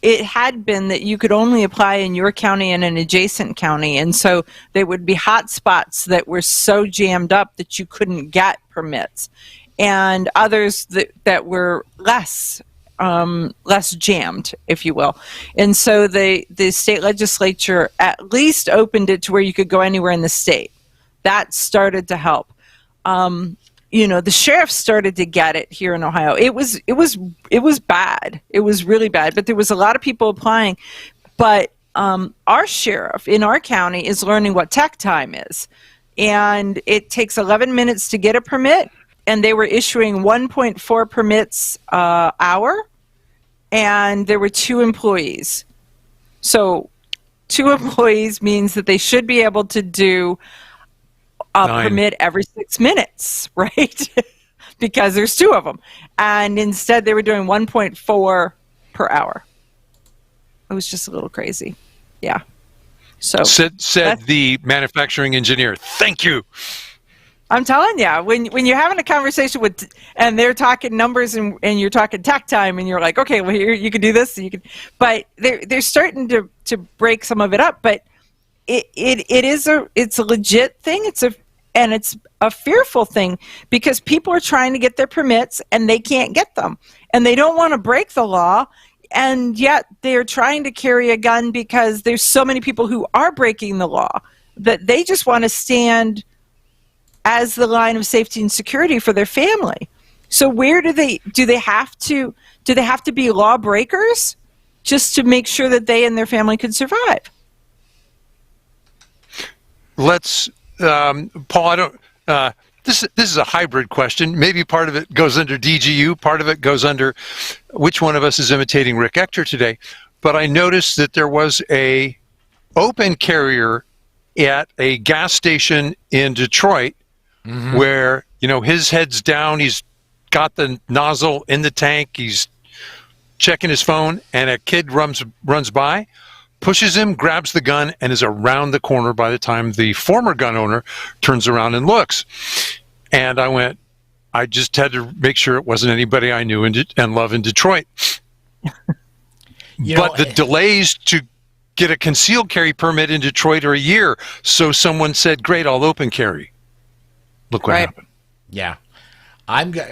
it had been that you could only apply in your county and an adjacent county. And so there would be hot spots that were so jammed up that you couldn't get permits, and others that were less jammed, if you will. And so the state legislature at least opened it to where you could go anywhere in the state. That started to help. The sheriff started to get it here in Ohio. It was bad. It was really bad. But there was a lot of people applying. But our sheriff in our county is learning what tech time is. And it takes 11 minutes to get a permit, and they were issuing 1.4 permits hour, and there were 2 employees. So 2 employees means that they should be able to do a 9 permit every 6 minutes, right? Because there's 2 of them. And instead they were doing 1.4 per hour. It was just a little crazy. Yeah. So said the manufacturing engineer. Thank you. I'm telling you, when you're having a conversation with, and they're talking numbers and you're talking tech time, and you're like, okay, well here you can do this, but they're starting to break some of it up. But it's a legit thing. It's a fearful thing because people are trying to get their permits and they can't get them, and they don't want to break the law. And yet they're trying to carry a gun because there's so many people who are breaking the law that they just want to stand as the line of safety and security for their family. So where do they have to be lawbreakers just to make sure that they and their family can survive? Let's, Paul, I don't, this is a hybrid question. Maybe part of it goes under DGU, part of it goes under which one of us is imitating Rick Ector today. But I noticed that there was a open carrier at a gas station in Detroit where, his head's down, he's got the nozzle in the tank, he's checking his phone, and a kid runs by, pushes him, grabs the gun, and is around the corner by the time the former gun owner turns around and looks. And I just had to make sure it wasn't anybody I knew and love in Detroit. But the delays to get a concealed carry permit in Detroit are a year. So someone said, great, I'll open carry. Look what happened. Yeah. I'm going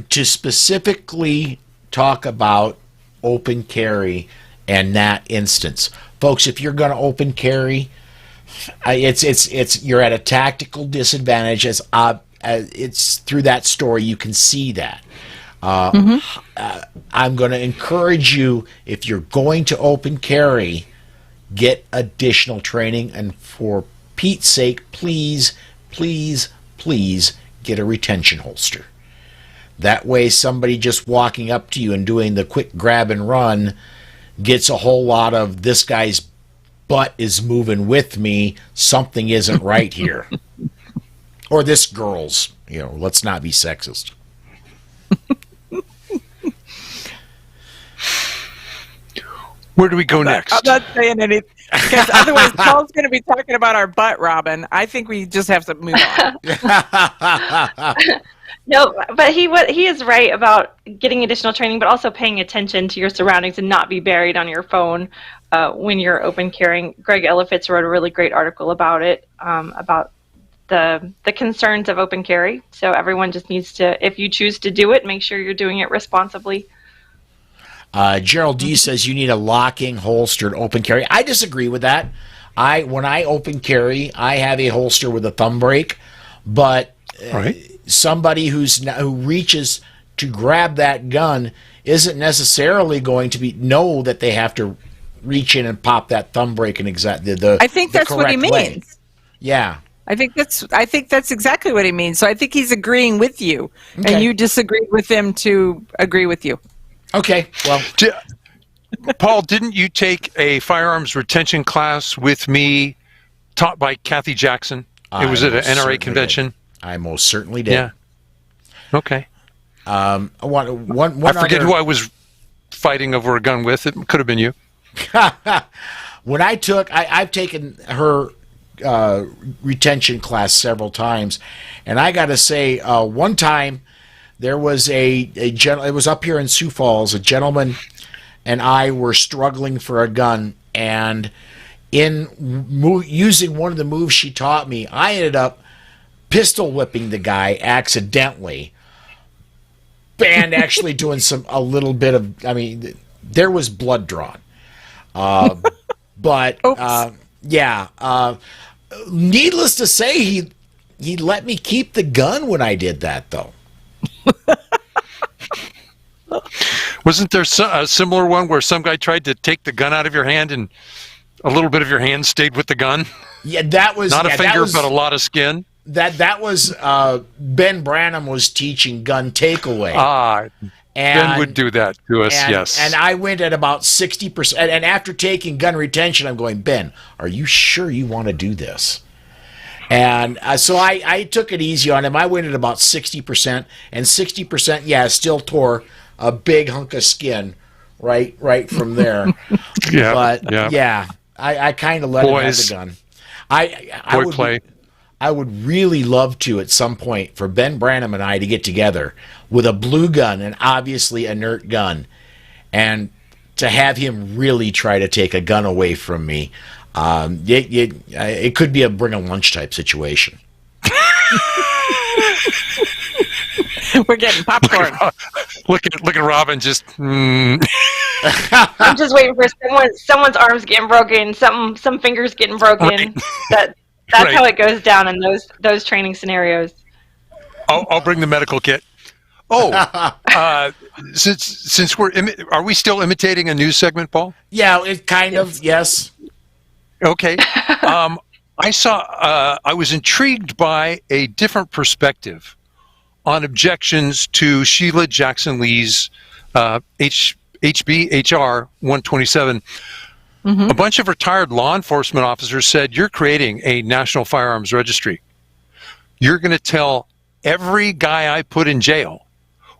to specifically talk about open carry and that instance. Folks, if you're going to open carry, you're at a tactical disadvantage. It's through that story you can see that. I'm going to encourage you, if you're going to open carry, get additional training, and for Pete's sake, please get a retention holster. That way somebody just walking up to you and doing the quick grab and run gets a whole lot of, this guy's butt is moving with me, something isn't right here. Or this girl's, let's not be sexist. Where do we go next? I'm not saying anything, because otherwise Paul's going to be talking about our butt, Robin. I think we just have to move on. No, but he is right about getting additional training, but also paying attention to your surroundings and not be buried on your phone when you're open carrying. Greg Ellifitz wrote a really great article about it, about the concerns of open carry. So everyone just needs to, if you choose to do it, make sure you're doing it responsibly. Gerald D says you need a locking holstered open carry. I disagree with that. When I open carry, I have a holster with a thumb brake, but somebody who reaches to grab that gun isn't necessarily going to know that they have to reach in and pop that thumb brake in I think that's what he means. Way. Yeah. I think that's exactly what he means. So I think he's agreeing with you, and you disagreed with him to agree with you. Okay. Well, Paul, didn't you take a firearms retention class with me, taught by Kathy Jackson? It was at an NRA convention. I most certainly did. Yeah. Okay. I forget who I was fighting over a gun with. It could have been you. When I've taken her retention class several times, and I got to say, one time there was it was up here in Sioux Falls. A gentleman and I were struggling for a gun, and in using one of the moves she taught me, I ended up pistol whipping the guy accidentally, and actually doing a little bit of, there was blood drawn. But needless to say, he let me keep the gun when I did that, though. Wasn't there a similar one where some guy tried to take the gun out of your hand and a little bit of your hand stayed with the gun. Yeah, that was not a finger, was, but a lot of skin. That was Ben Branham was teaching gun takeaway. Ben would do that to us. Yes, and I went at about 60%. And after taking gun retention, I'm going, Ben, are you sure you want to do this? And so I took it easy on him. I went at about 60%, and 60%, yeah, still tore a big hunk of skin right from there. I kind of let him have the gun. I would really love to at some point for Ben Branham and I to get together with a blue gun, an obviously inert gun, and to have him really try to take a gun away from me. It could be a bring a lunch type situation. We're getting popcorn. Look at Robin just. I'm just waiting for someone's arms getting broken, some fingers getting broken. Right. That's how it goes down in those training scenarios. I'll bring the medical kit. Since are we still imitating a news segment, Paul? Yeah, it kind of, yes. Okay. I was intrigued by a different perspective on objections to Sheila Jackson Lee's HB HR 127. A bunch of retired law enforcement officers said, you're creating a national firearms registry. You're going to tell every guy I put in jail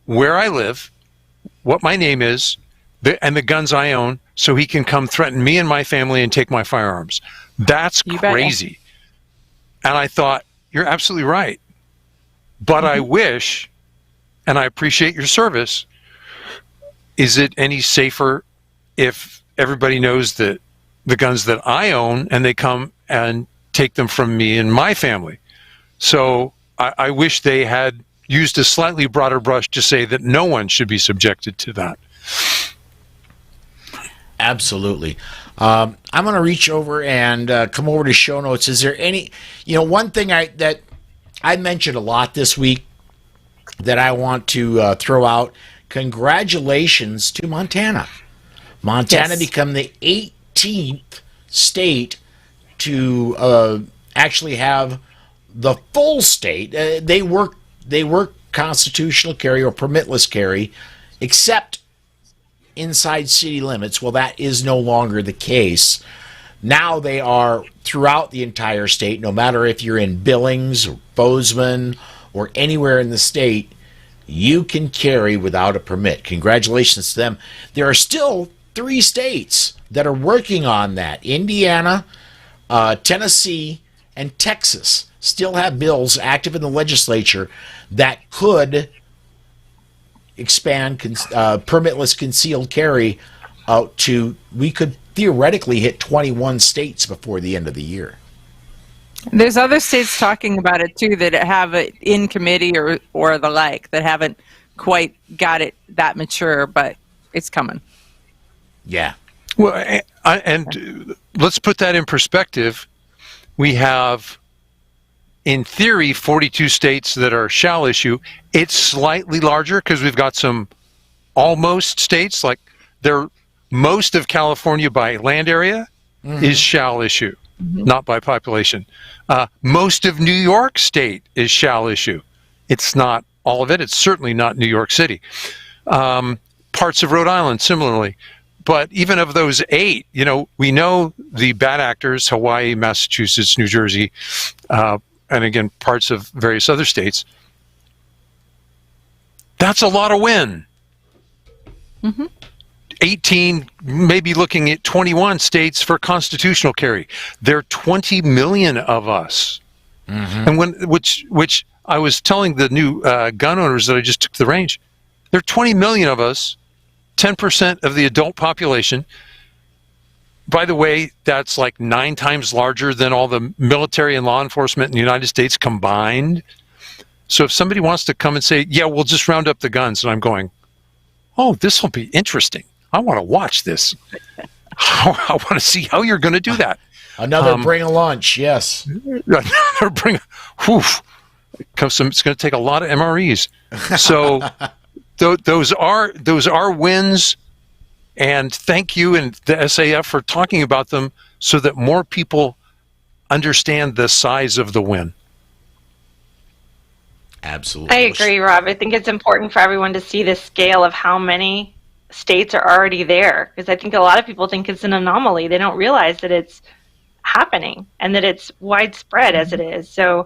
where I live, what my name is, and the guns I own, so he can come threaten me and my family and take my firearms. That's crazy. And I thought, you're absolutely right. But I wish, and I appreciate your service, is it any safer if everybody knows that the guns that I own and they come and take them from me and my family? So I wish they had used a slightly broader brush to say that no one should be subjected to that. Absolutely. I'm going to reach over and come over to show notes. Is there any, one thing that I mentioned a lot this week that I want to throw out? Congratulations to Montana. Montana become the 18th state to actually have the full state. They work constitutional carry or permitless carry, except inside city limits. Well, that is no longer the case. Now they are throughout the entire state, no matter if you're in Billings or Bozeman or anywhere in the state, you can carry without a permit. Congratulations to them. There are still 3 states that are working on that. Indiana, Tennessee, and Texas still have bills active in the legislature that could expand permitless concealed carry out to, we could theoretically hit 21 states before the end of the year. There's other states talking about it too that have it in committee or the like that haven't quite got it that mature, but it's coming. Yeah. Well, and let's put that in perspective. We have, in theory, 42 states that are shall issue. It's slightly larger because we've got some almost states, like most of California by land area is shall issue, not by population. Most of New York State is shall issue. It's not all of it. It's certainly not New York City. Parts of Rhode Island, similarly. But even of those 8, we know the bad actors, Hawaii, Massachusetts, New Jersey, and again, parts of various other states. That's a lot of win. 18, maybe looking at 21 states for constitutional carry. There are 20 million of us. And which I was telling the new gun owners that I just took the range, there are 20 million of us, 10% of the adult population. By the way, that's like 9 times larger than all the military and law enforcement in the United States combined. So if somebody wants to come and say, yeah, we'll just round up the guns, and I'm going, oh, this will be interesting. I want to watch this. I want to see how you're going to do that. Another bring a lunch, yes. Another bring. It's going to take a lot of MREs. So those are wins, and thank you and the SAF for talking about them. so that more people understand the size of the win. Absolutely. I agree, Rob. I think it's important for everyone to see the scale of how many states are already there, because I think a lot of people think it's an anomaly. They don't realize that it's happening and that it's widespread as it is. So,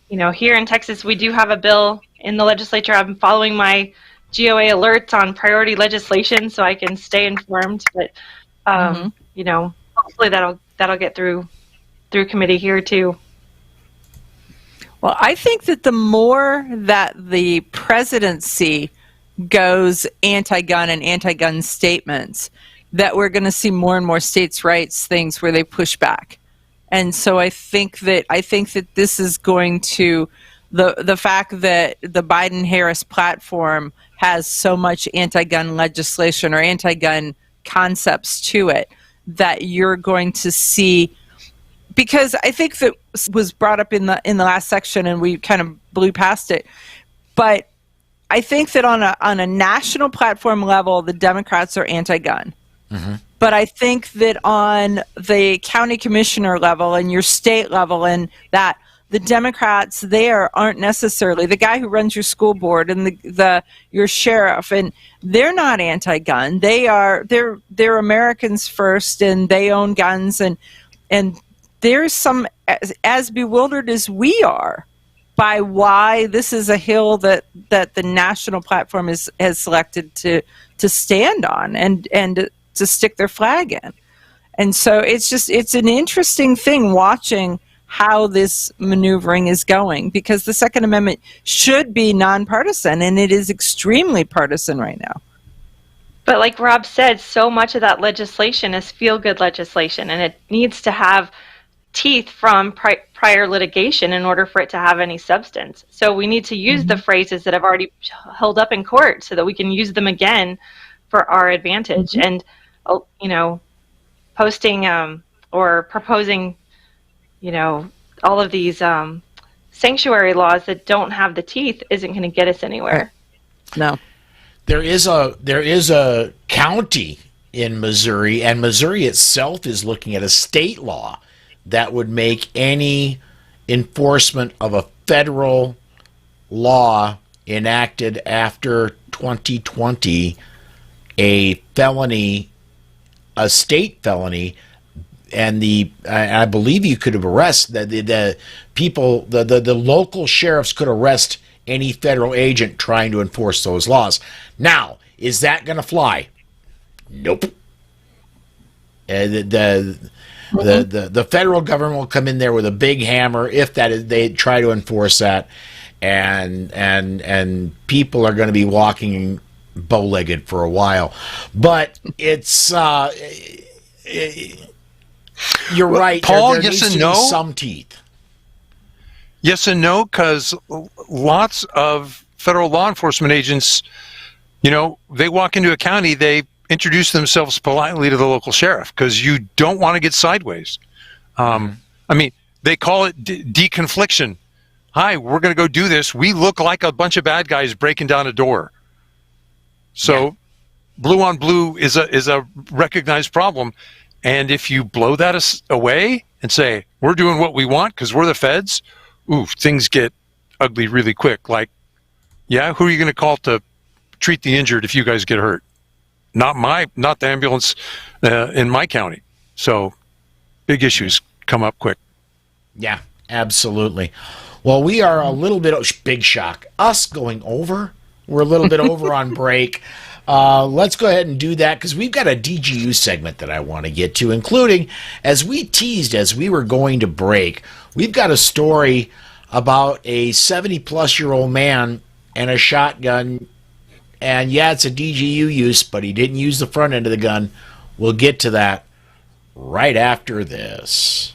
here in Texas, we do have a bill in the legislature. I'm following my GOA alerts on priority legislation so I can stay informed. But, hopefully that'll get through committee here too. Well, I think that the more that the presidency goes anti-gun and anti-gun statements, that we're going to see more and more states' rights things where they push back. And so I think that this is going to, the fact that the Biden-Harris platform has so much anti-gun legislation or anti-gun concepts to it, that you're going to see, because I think that was brought up in the last section and we kind of blew past it, but I think that on a national platform level, the Democrats are anti-gun. Mm-hmm. But I think that on the county commissioner level and your state level, and that the Democrats there aren't necessarily the guy who runs your school board and your sheriff, and they're not anti-gun. They're Americans first, and they own guns, and there's some as bewildered as we are by why this is a hill that the national platform has selected to stand on and to stick their flag in. And so it's an interesting thing watching how this maneuvering is going, because the Second Amendment should be nonpartisan, and it is extremely partisan right now. But like Rob said, so much of that legislation is feel-good legislation, and it needs to have teeth from prior litigation in order for it to have any substance. So we need to use the phrases that have already held up in court so that we can use them again for our advantage. And posting or proposing all of these sanctuary laws that don't have the teeth isn't going to get us anywhere. No. There is a county in Missouri, and Missouri itself is looking at a state law that would make any enforcement of a federal law enacted after 2020 a felony, a state felony, and I believe you could arrest the people, the local sheriffs could arrest any federal agent trying to enforce those laws. Now, is that going to fly? Nope. The federal government will come in there with a big hammer if they try to enforce that, and people are going to be walking bow-legged for a while. But it's you're right, Paul. There Yes needs and to no. be some teeth. Yes and no, because lots of federal law enforcement agents, they walk into a county, they introduce themselves politely to the local sheriff because you don't want to get sideways. They call it deconfliction. Hi, we're going to go do this. We look like a bunch of bad guys breaking down a door. So blue on blue is a recognized problem. And if you blow that away and say, we're doing what we want because we're the feds, things get ugly really quick. Like, who are you going to call to treat the injured if you guys get hurt? Not the ambulance in my county. So big issues come up quick. Yeah, absolutely. Well, we are a little bit big shock. Us going over. We're a little bit over on break. Let's go ahead and do that because we've got a DGU segment that I want to get to, including, as we teased as we were going to break, we've got a story about a 70-plus-year-old man and a shotgun. And it's a DGU use, but he didn't use the front end of the gun. We'll get to that right after this.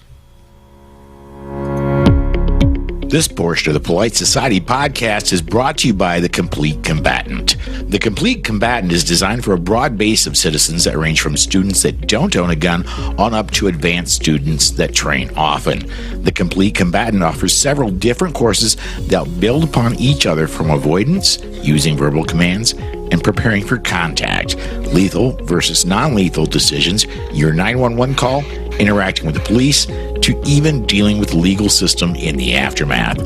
This portion of the Polite Society podcast is brought to you by The Complete Combatant. The Complete Combatant is designed for a broad base of citizens that range from students that don't own a gun on up to advanced students that train often. The Complete Combatant offers several different courses that build upon each other, from avoidance, using verbal commands, and preparing for contact, lethal versus non-lethal decisions, your 911 call, interacting with the police, to even dealing with the legal system in the aftermath.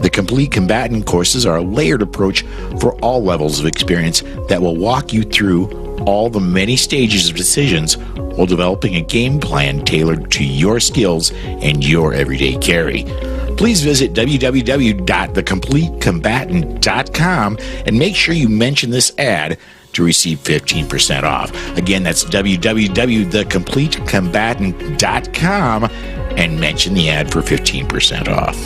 The Complete Combatant courses are a layered approach for all levels of experience that will walk you through all the many stages of decisions while developing a game plan tailored to your skills and your everyday carry. Please visit www.thecompletecombatant.com and make sure you mention this ad to receive 15% off. Again, that's www.thecompletecombatant.com and mention the ad for 15% off.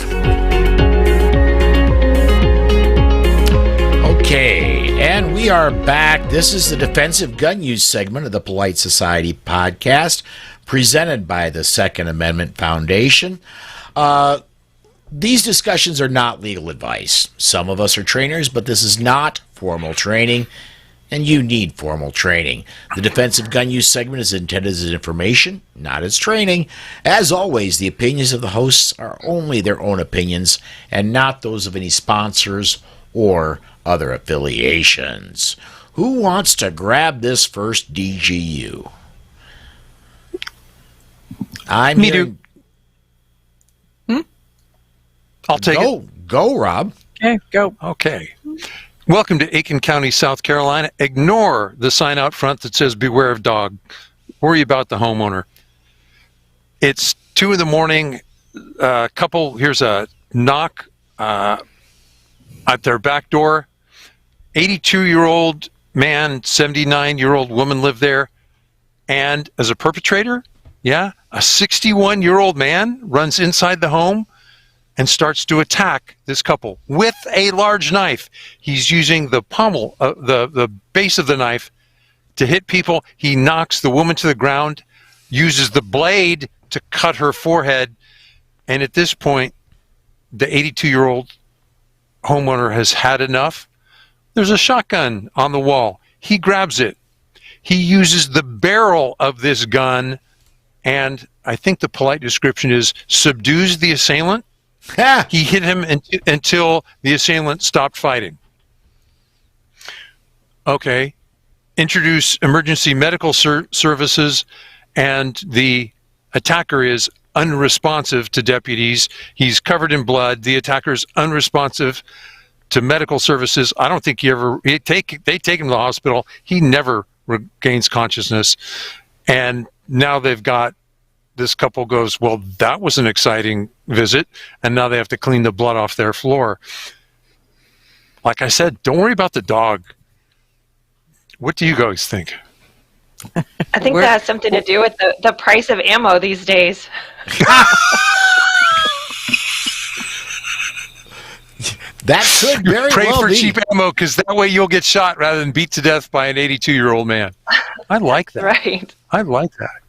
Okay, and we are back. This is the Defensive Gun Use segment of the Polite Society podcast, presented by the Second Amendment Foundation. These discussions are not legal advice. Some of us are trainers, but this is not formal training, and you need formal training. The Defensive Gun Use segment is intended as information, not as training. As always, the opinions of the hosts are only their own opinions and not those of any sponsors or other affiliations. Who wants to grab this first DGU? Me too. I'll take it. Go, Rob. Okay, go. Okay. Welcome to Aiken County, South Carolina. Ignore the sign out front that says beware of dog. Worry about the homeowner. It's 2 a.m. Here's a knock at their back door. 82-year-old man, 79-year-old woman live there. And as a perpetrator, a 61-year-old man runs inside the home and starts to attack this couple with a large knife. He's using the pommel, the base of the knife to hit people. He knocks the woman to the ground, uses the blade to cut her forehead, and at this point, the 82-year-old homeowner has had enough. There's a shotgun on the wall. He grabs it. He uses the barrel of this gun, and I think the polite description is subdues the assailant. He hit him until the assailant stopped fighting. Okay. Introduce emergency medical services, and the attacker is unresponsive to deputies. He's covered in blood. The attacker's unresponsive to medical services. I don't think they take him to the hospital. He never regains consciousness. And now they've got, this couple goes, well, that was an exciting visit, and now they have to clean the blood off their floor. Like I said, don't worry about the dog. What do you guys think? I think that has something to do with the price of ammo these days. That could very Pray well for be. cheap ammo, because that way you'll get shot rather than beat to death by an 82-year-old man. I like that. Right. I like that.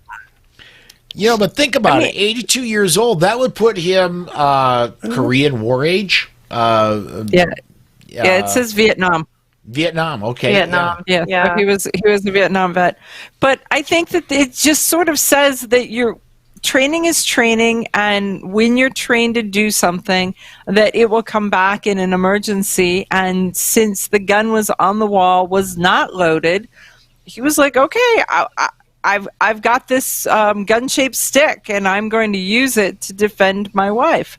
But think about it. 82 years old, that would put him Korean War age. It says Vietnam. Vietnam, okay. Vietnam. Yeah. So he was a Vietnam vet. But I think that it just sort of says that your training is training, and when you're trained to do something, that it will come back in an emergency. And since the gun was on the wall, was not loaded, he was like, okay, I've got this gun-shaped stick, and I'm going to use it to defend my wife.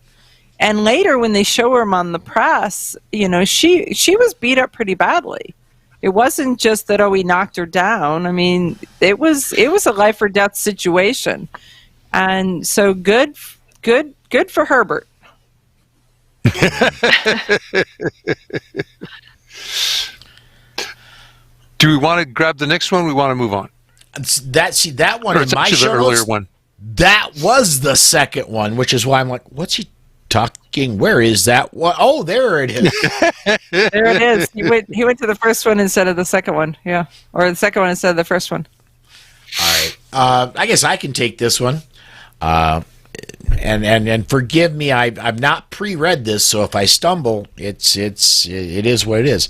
And later, when they show him on the press, she was beat up pretty badly. It wasn't just that he knocked her down. I mean, it was a life or death situation, and so good for Herbert. Do we want to grab the next one? Or we want to move on. That one in my show earlier notes, one. That was the second one, which is why I'm like, what's he talking? Where is that one? Oh, there it is. There it is. He went to the first one instead of the second one. Yeah, or the second one instead of the first one. All right. I guess I can take this one. And forgive me, I've not pre-read this, so if I stumble, it is what it is.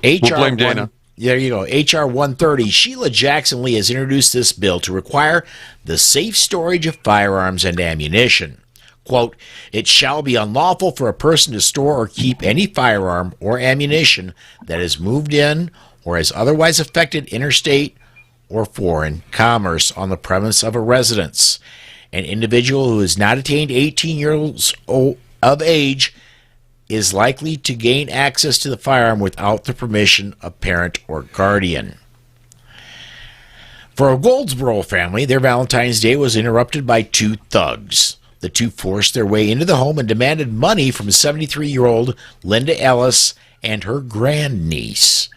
We'll blame Dana. There you go. H.R. 130. Sheila Jackson Lee has introduced this bill to require the safe storage of firearms and ammunition. Quote, it shall be unlawful for a person to store or keep any firearm or ammunition that is moved in or has otherwise affected interstate or foreign commerce on the premise of a residence. An individual who has not attained 18 years of age is likely to gain access to the firearm without the permission of parent or guardian. For a Goldsboro family, their Valentine's Day was interrupted by two thugs. The two forced their way into the home and demanded money from 73-year-old Linda Ellis and her grandniece.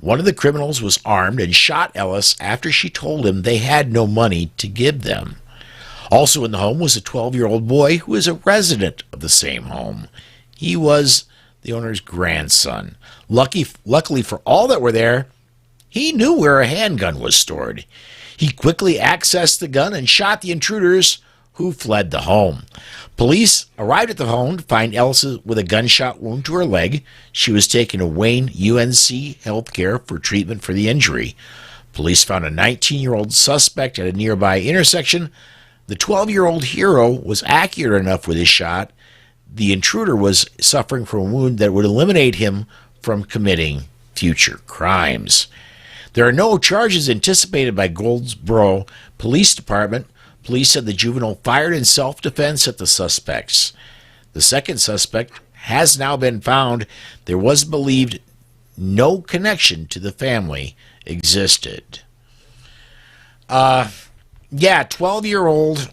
One of the criminals was armed and shot Ellis after she told him they had no money to give them. Also in the home was a 12-year-old boy who is a resident of the same home. He was the owner's grandson. Luckily for all that were there, he knew where a handgun was stored. He quickly accessed the gun and shot the intruders, who fled the home. Police arrived at the home to find Elsa with a gunshot wound to her leg. She was taken to Wayne UNC Healthcare for treatment for the injury. Police found a 19-year-old suspect at a nearby intersection. The 12-year-old hero was accurate enough with his shot. The intruder was suffering from a wound that would eliminate him from committing future crimes. There are no charges anticipated by Goldsboro Police Department. Police said the juvenile fired in self-defense at the suspects. The second suspect has now been found. There was believed no connection to the family existed. 12-year-old.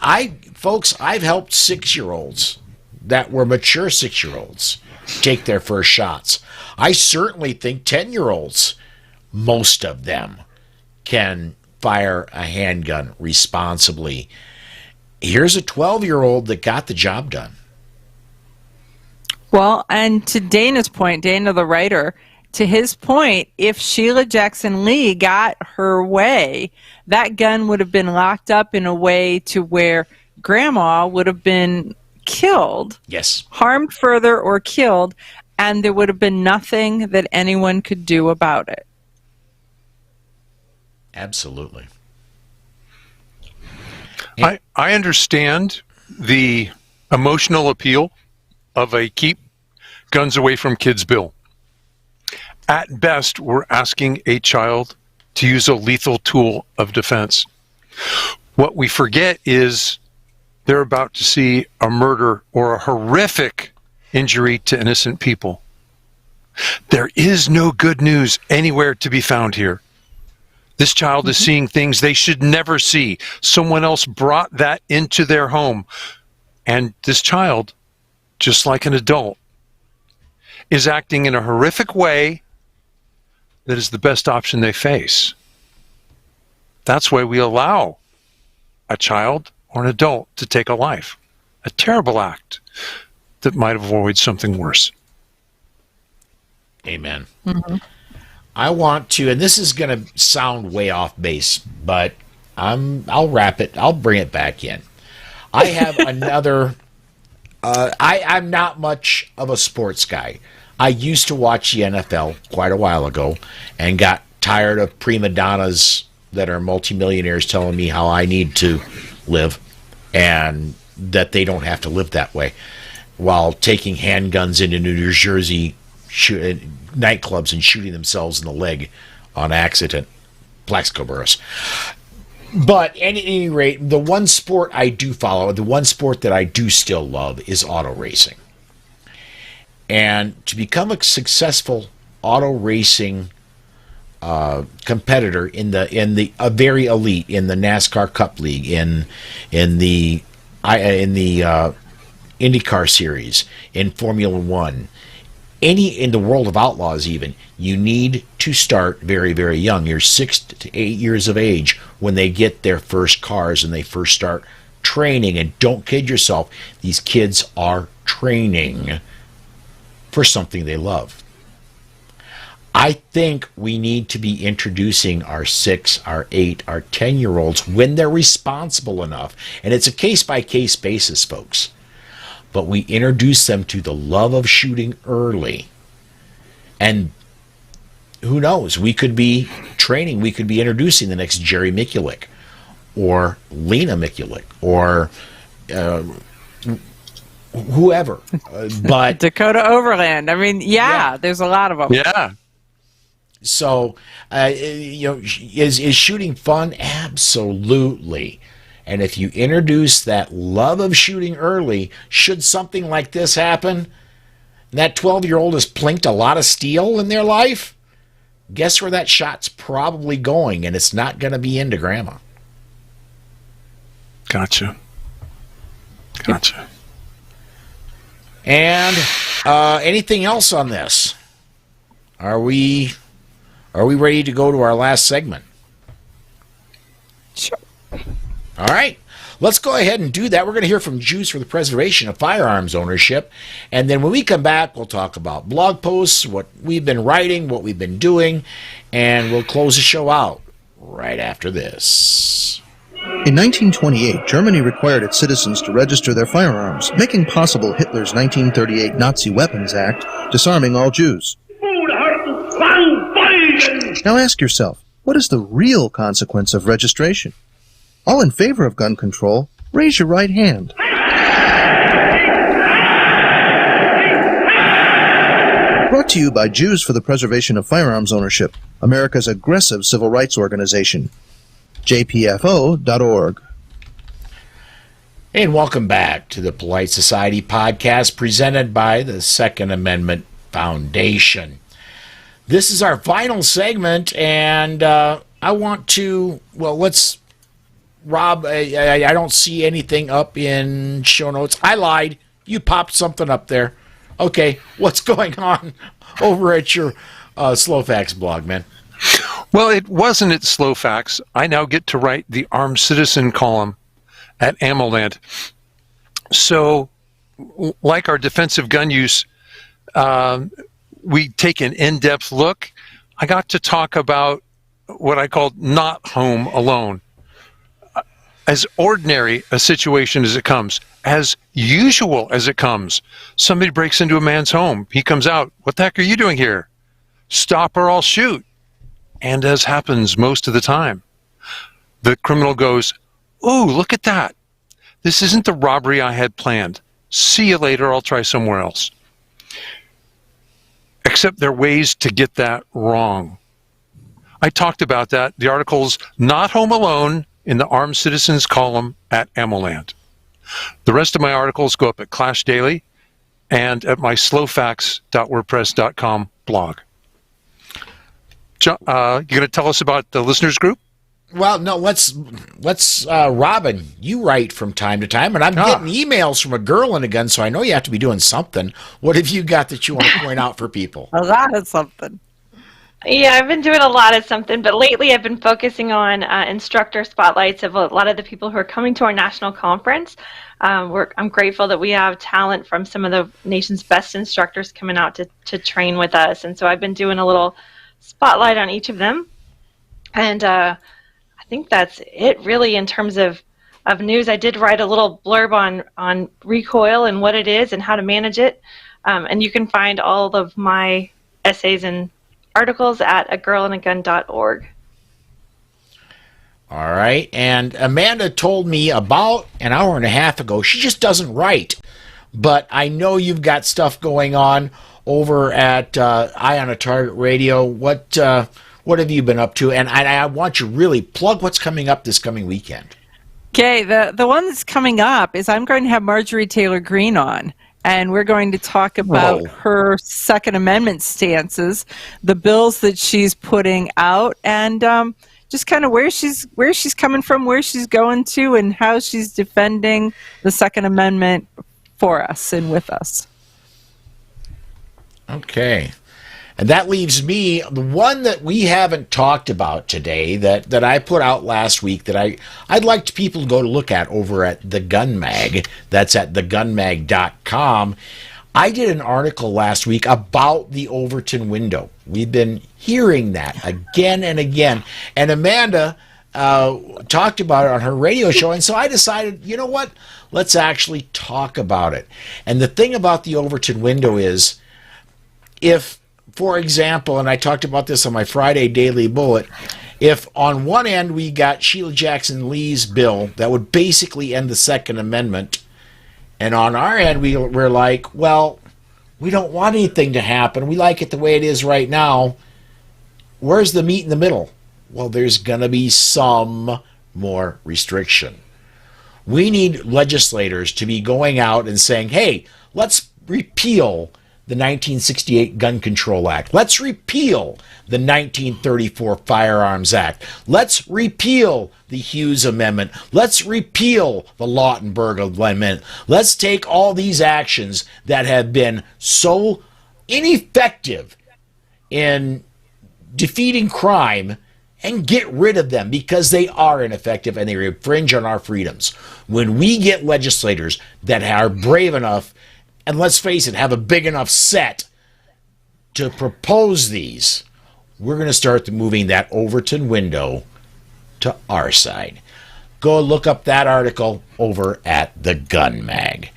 I've helped 6-year-olds that were mature 6-year-olds take their first shots. I certainly think 10-year-olds, most of them, can fire a handgun responsibly. Here's a 12-year-old that got the job done. Well, and to Dana's point, Dana the writer, to his point, if Sheila Jackson Lee got her way, that gun would have been locked up in a way to where Grandma would have been killed. Yes. Harmed further or killed, and there would have been nothing that anyone could do about it. Absolutely. I understand the emotional appeal of a keep guns away from kids bill. At best, we're asking a child to use a lethal tool of defense. What we forget is they're about to see a murder or a horrific injury to innocent people. There is no good news anywhere to be found here. This child is seeing things they should never see. Someone else brought that into their home. And this child, just like an adult, is acting in a horrific way that is the best option they face. That's why we allow a child or an adult to take a life. A terrible act that might avoid something worse. Amen. Mm-hmm. I want to, and this is going to sound way off base, but I'll wrap it. I'll bring it back in. I have another. I'm not much of a sports guy. I used to watch the NFL quite a while ago and got tired of prima donnas that are multimillionaires telling me how I need to live and that they don't have to live that way, while taking handguns into New Jersey nightclubs and shooting themselves in the leg on accident. Plaxico Burress. But at any rate, the one sport I do follow, the one sport that I do still love, is auto racing. And to become a successful auto racing competitor in the very elite, in the NASCAR Cup League, in the IndyCar Series, in Formula One, in the world of outlaws even, you need to start very, very young. You're 6 to 8 years of age when they get their first cars and they first start training. And don't kid yourself, these kids are training for something they love. I think we need to be introducing our 6, our 8, our 10-year-olds when they're responsible enough. And it's a case-by-case basis, folks. But we introduce them to the love of shooting early. And who knows? We could be training, we could be introducing the next Jerry Mikulik or Lena Mikulik or whoever. But Dakota Overland. I mean, yeah, there's a lot of them. Yeah. So, is shooting fun? Absolutely. And if you introduce that love of shooting early, should something like this happen, that 12-year-old has plinked a lot of steel in their life, guess where that shot's probably going, and it's not going to be into grandma. Gotcha. And anything else on this? Are we ready to go to our last segment? Sure. All right. Let's go ahead and do that. We're going to hear from Juice for the preservation of firearms ownership. And then when we come back, we'll talk about blog posts, what we've been writing, what we've been doing, and we'll close the show out right after this. In 1928, Germany required its citizens to register their firearms, making possible Hitler's 1938 Nazi Weapons Act, disarming all Jews. Now ask yourself, what is the real consequence of registration? All in favor of gun control, raise your right hand. Brought to you by Jews for the Preservation of Firearms Ownership, America's aggressive civil rights organization. jpfo.org. And welcome back to the Polite Society podcast presented by the Second Amendment Foundation. This is our final segment, and I want to, Rob, I don't see anything up in show notes. I lied. You popped something up there. Okay, what's going on over at your Slowfax blog, man? Well, it wasn't at Slowfax. I now get to write the Armed Citizen column at AmmoLand. So, like our defensive gun use, we take an in-depth look. I got to talk about what I called not home alone. As ordinary a situation as it comes, as usual as it comes. Somebody breaks into a man's home. He comes out. What the heck are you doing here? Stop or I'll shoot. And as happens most of the time, the criminal goes, "Ooh, look at that. This isn't the robbery I had planned. See you later. I'll try somewhere else." Except there are ways to get that wrong. I talked about that. The article's Not Home Alone in the Armed Citizens column at AmmoLand. The rest of my articles go up at Clash Daily and at my slowfax.wordpress.com blog. John, you going to tell us about the listeners group? Well, no, let's Robin, you write from time to time, and I'm getting emails from a girl and a gun, so I know you have to be doing something. What have you got that you want to point out for people? A lot of something. Yeah, I've been doing a lot of something, but lately I've been focusing on instructor spotlights of a lot of the people who are coming to our national conference. I'm grateful that we have talent from some of the nation's best instructors coming out to train with us, and so I've been doing a little spotlight on each of them. And I think that's it really in terms of news. I did write a little blurb on recoil and what it is and how to manage it, and you can find all of my essays and articles at agirlandagun.org. All right. And Amanda told me about an hour and a half ago, she just doesn't write, but I know you've got stuff going on over at Eye on a Target Radio. What have you been up to? And I want you to really plug what's coming up this coming weekend. Okay, the one that's coming up is I'm going to have Marjorie Taylor Greene on. And we're going to talk about her Second Amendment stances, the bills that she's putting out, and just kind of where she's coming from, where she's going to, and how she's defending the Second Amendment for us and with us. Okay. And that leaves me, the one that we haven't talked about today that I put out last week that I'd like people to go to look at over at The Gun Mag. That's at thegunmag.com. I did an article last week about the Overton window. We've been hearing that again and again. And Amanda talked about it on her radio show. And so I decided, you know what? Let's actually talk about it. And the thing about the Overton window is, if, for example, and I talked about this on my Friday Daily Bullet, if on one end we got Sheila Jackson Lee's bill that would basically end the Second Amendment, and on our end we're like, well, we don't want anything to happen. We like it the way it is right now. where's the meat in the middle? Well, there's going to be some more restriction. We need legislators to be going out and saying, hey, let's repeal the 1968 Gun Control Act. Let's repeal the 1934 Firearms Act. Let's repeal the Hughes Amendment. Let's repeal the Lautenberg Amendment. Let's take all these actions that have been so ineffective in defeating crime and get rid of them, because they are ineffective and they infringe on our freedoms. When we get legislators that are brave enough, and let's face it, have a big enough set to propose these, we're going to start moving that Overton window to our side. Go look up that article over at the Gun Mag.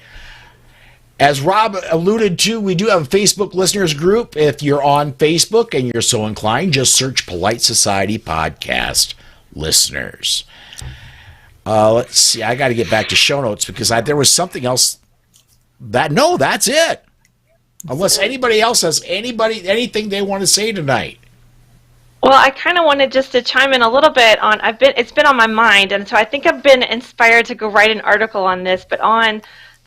As Rob alluded to, we do have a Facebook listeners group. If you're on Facebook and you're so inclined, just search Polite Society Podcast Listeners. Let's see. I got to get back to show notes because there was something else. That's it. Unless anybody else has anything they want to say tonight. Well, I kind of wanted just to chime in a little bit on. It's been on my mind, and so I think I've been inspired to go write an article on this, but on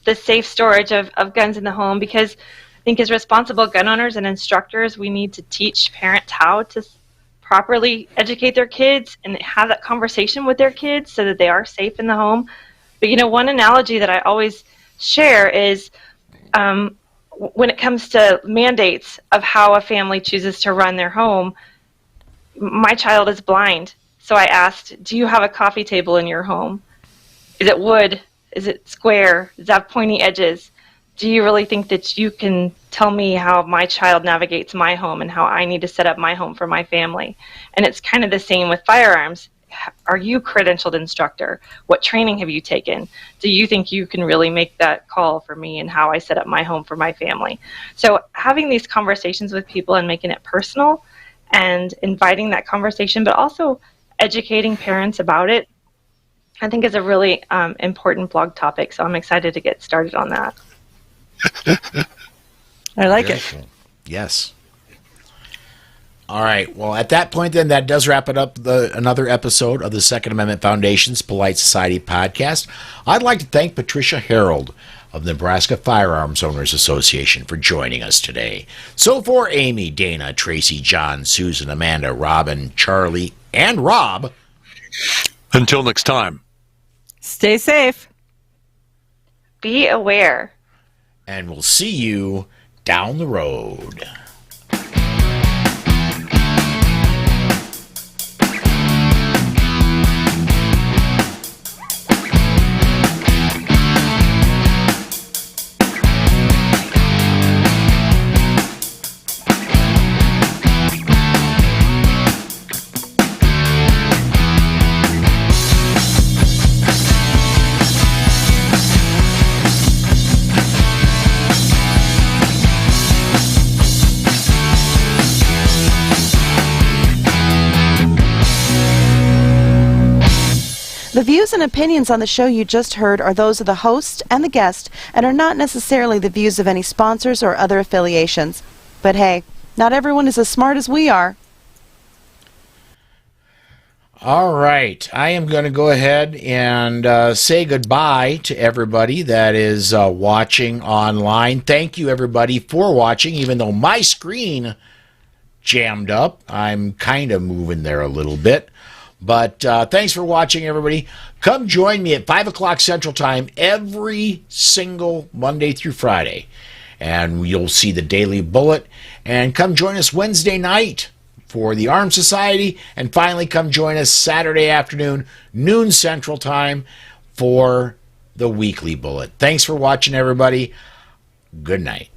the safe storage of guns in the home, because I think as responsible gun owners and instructors, we need to teach parents how to properly educate their kids and have that conversation with their kids so that they are safe in the home. But one analogy that I always share is when it comes to mandates of how a family chooses to run their home. My child is blind, so I asked, do you have a coffee table in your home? Is it wood? Is it square? Does it have pointy edges? Do you really think that you can tell me how my child navigates my home and how I need to set up my home for my family? And it's kind of the same with firearms. Are you a credentialed instructor? What training have you taken? Do you think you can really make that call for me and how I set up my home for my family? So having these conversations with people and making it personal and inviting that conversation, but also educating parents about it, I think is a really important blog topic. So I'm excited to get started on that. I like Very it. cool. Yes. All right. Well, at that point, then, that does wrap it up. Another episode of the Second Amendment Foundation's Polite Society podcast. I'd like to thank Patricia Harrold of the Nebraska Firearms Owners Association for joining us today. So for Amy, Dana, Tracy, John, Susan, Amanda, Robin, Charlie, and Rob. Until next time. Stay safe. Be aware. And we'll see you down the road. The views and opinions on the show you just heard are those of the host and the guest and are not necessarily the views of any sponsors or other affiliations. But hey, not everyone is as smart as we are. All right. I am going to go ahead and say goodbye to everybody that is watching online. Thank you, everybody, for watching, even though my screen jammed up. I'm kind of moving there a little bit. But thanks for watching, everybody. Come join me at 5 o'clock Central Time every single Monday through Friday. And you'll see the Daily Bullet. And come join us Wednesday night for the Armed Society. And finally, come join us Saturday afternoon, noon Central Time, for the Weekly Bullet. Thanks for watching, everybody. Good night.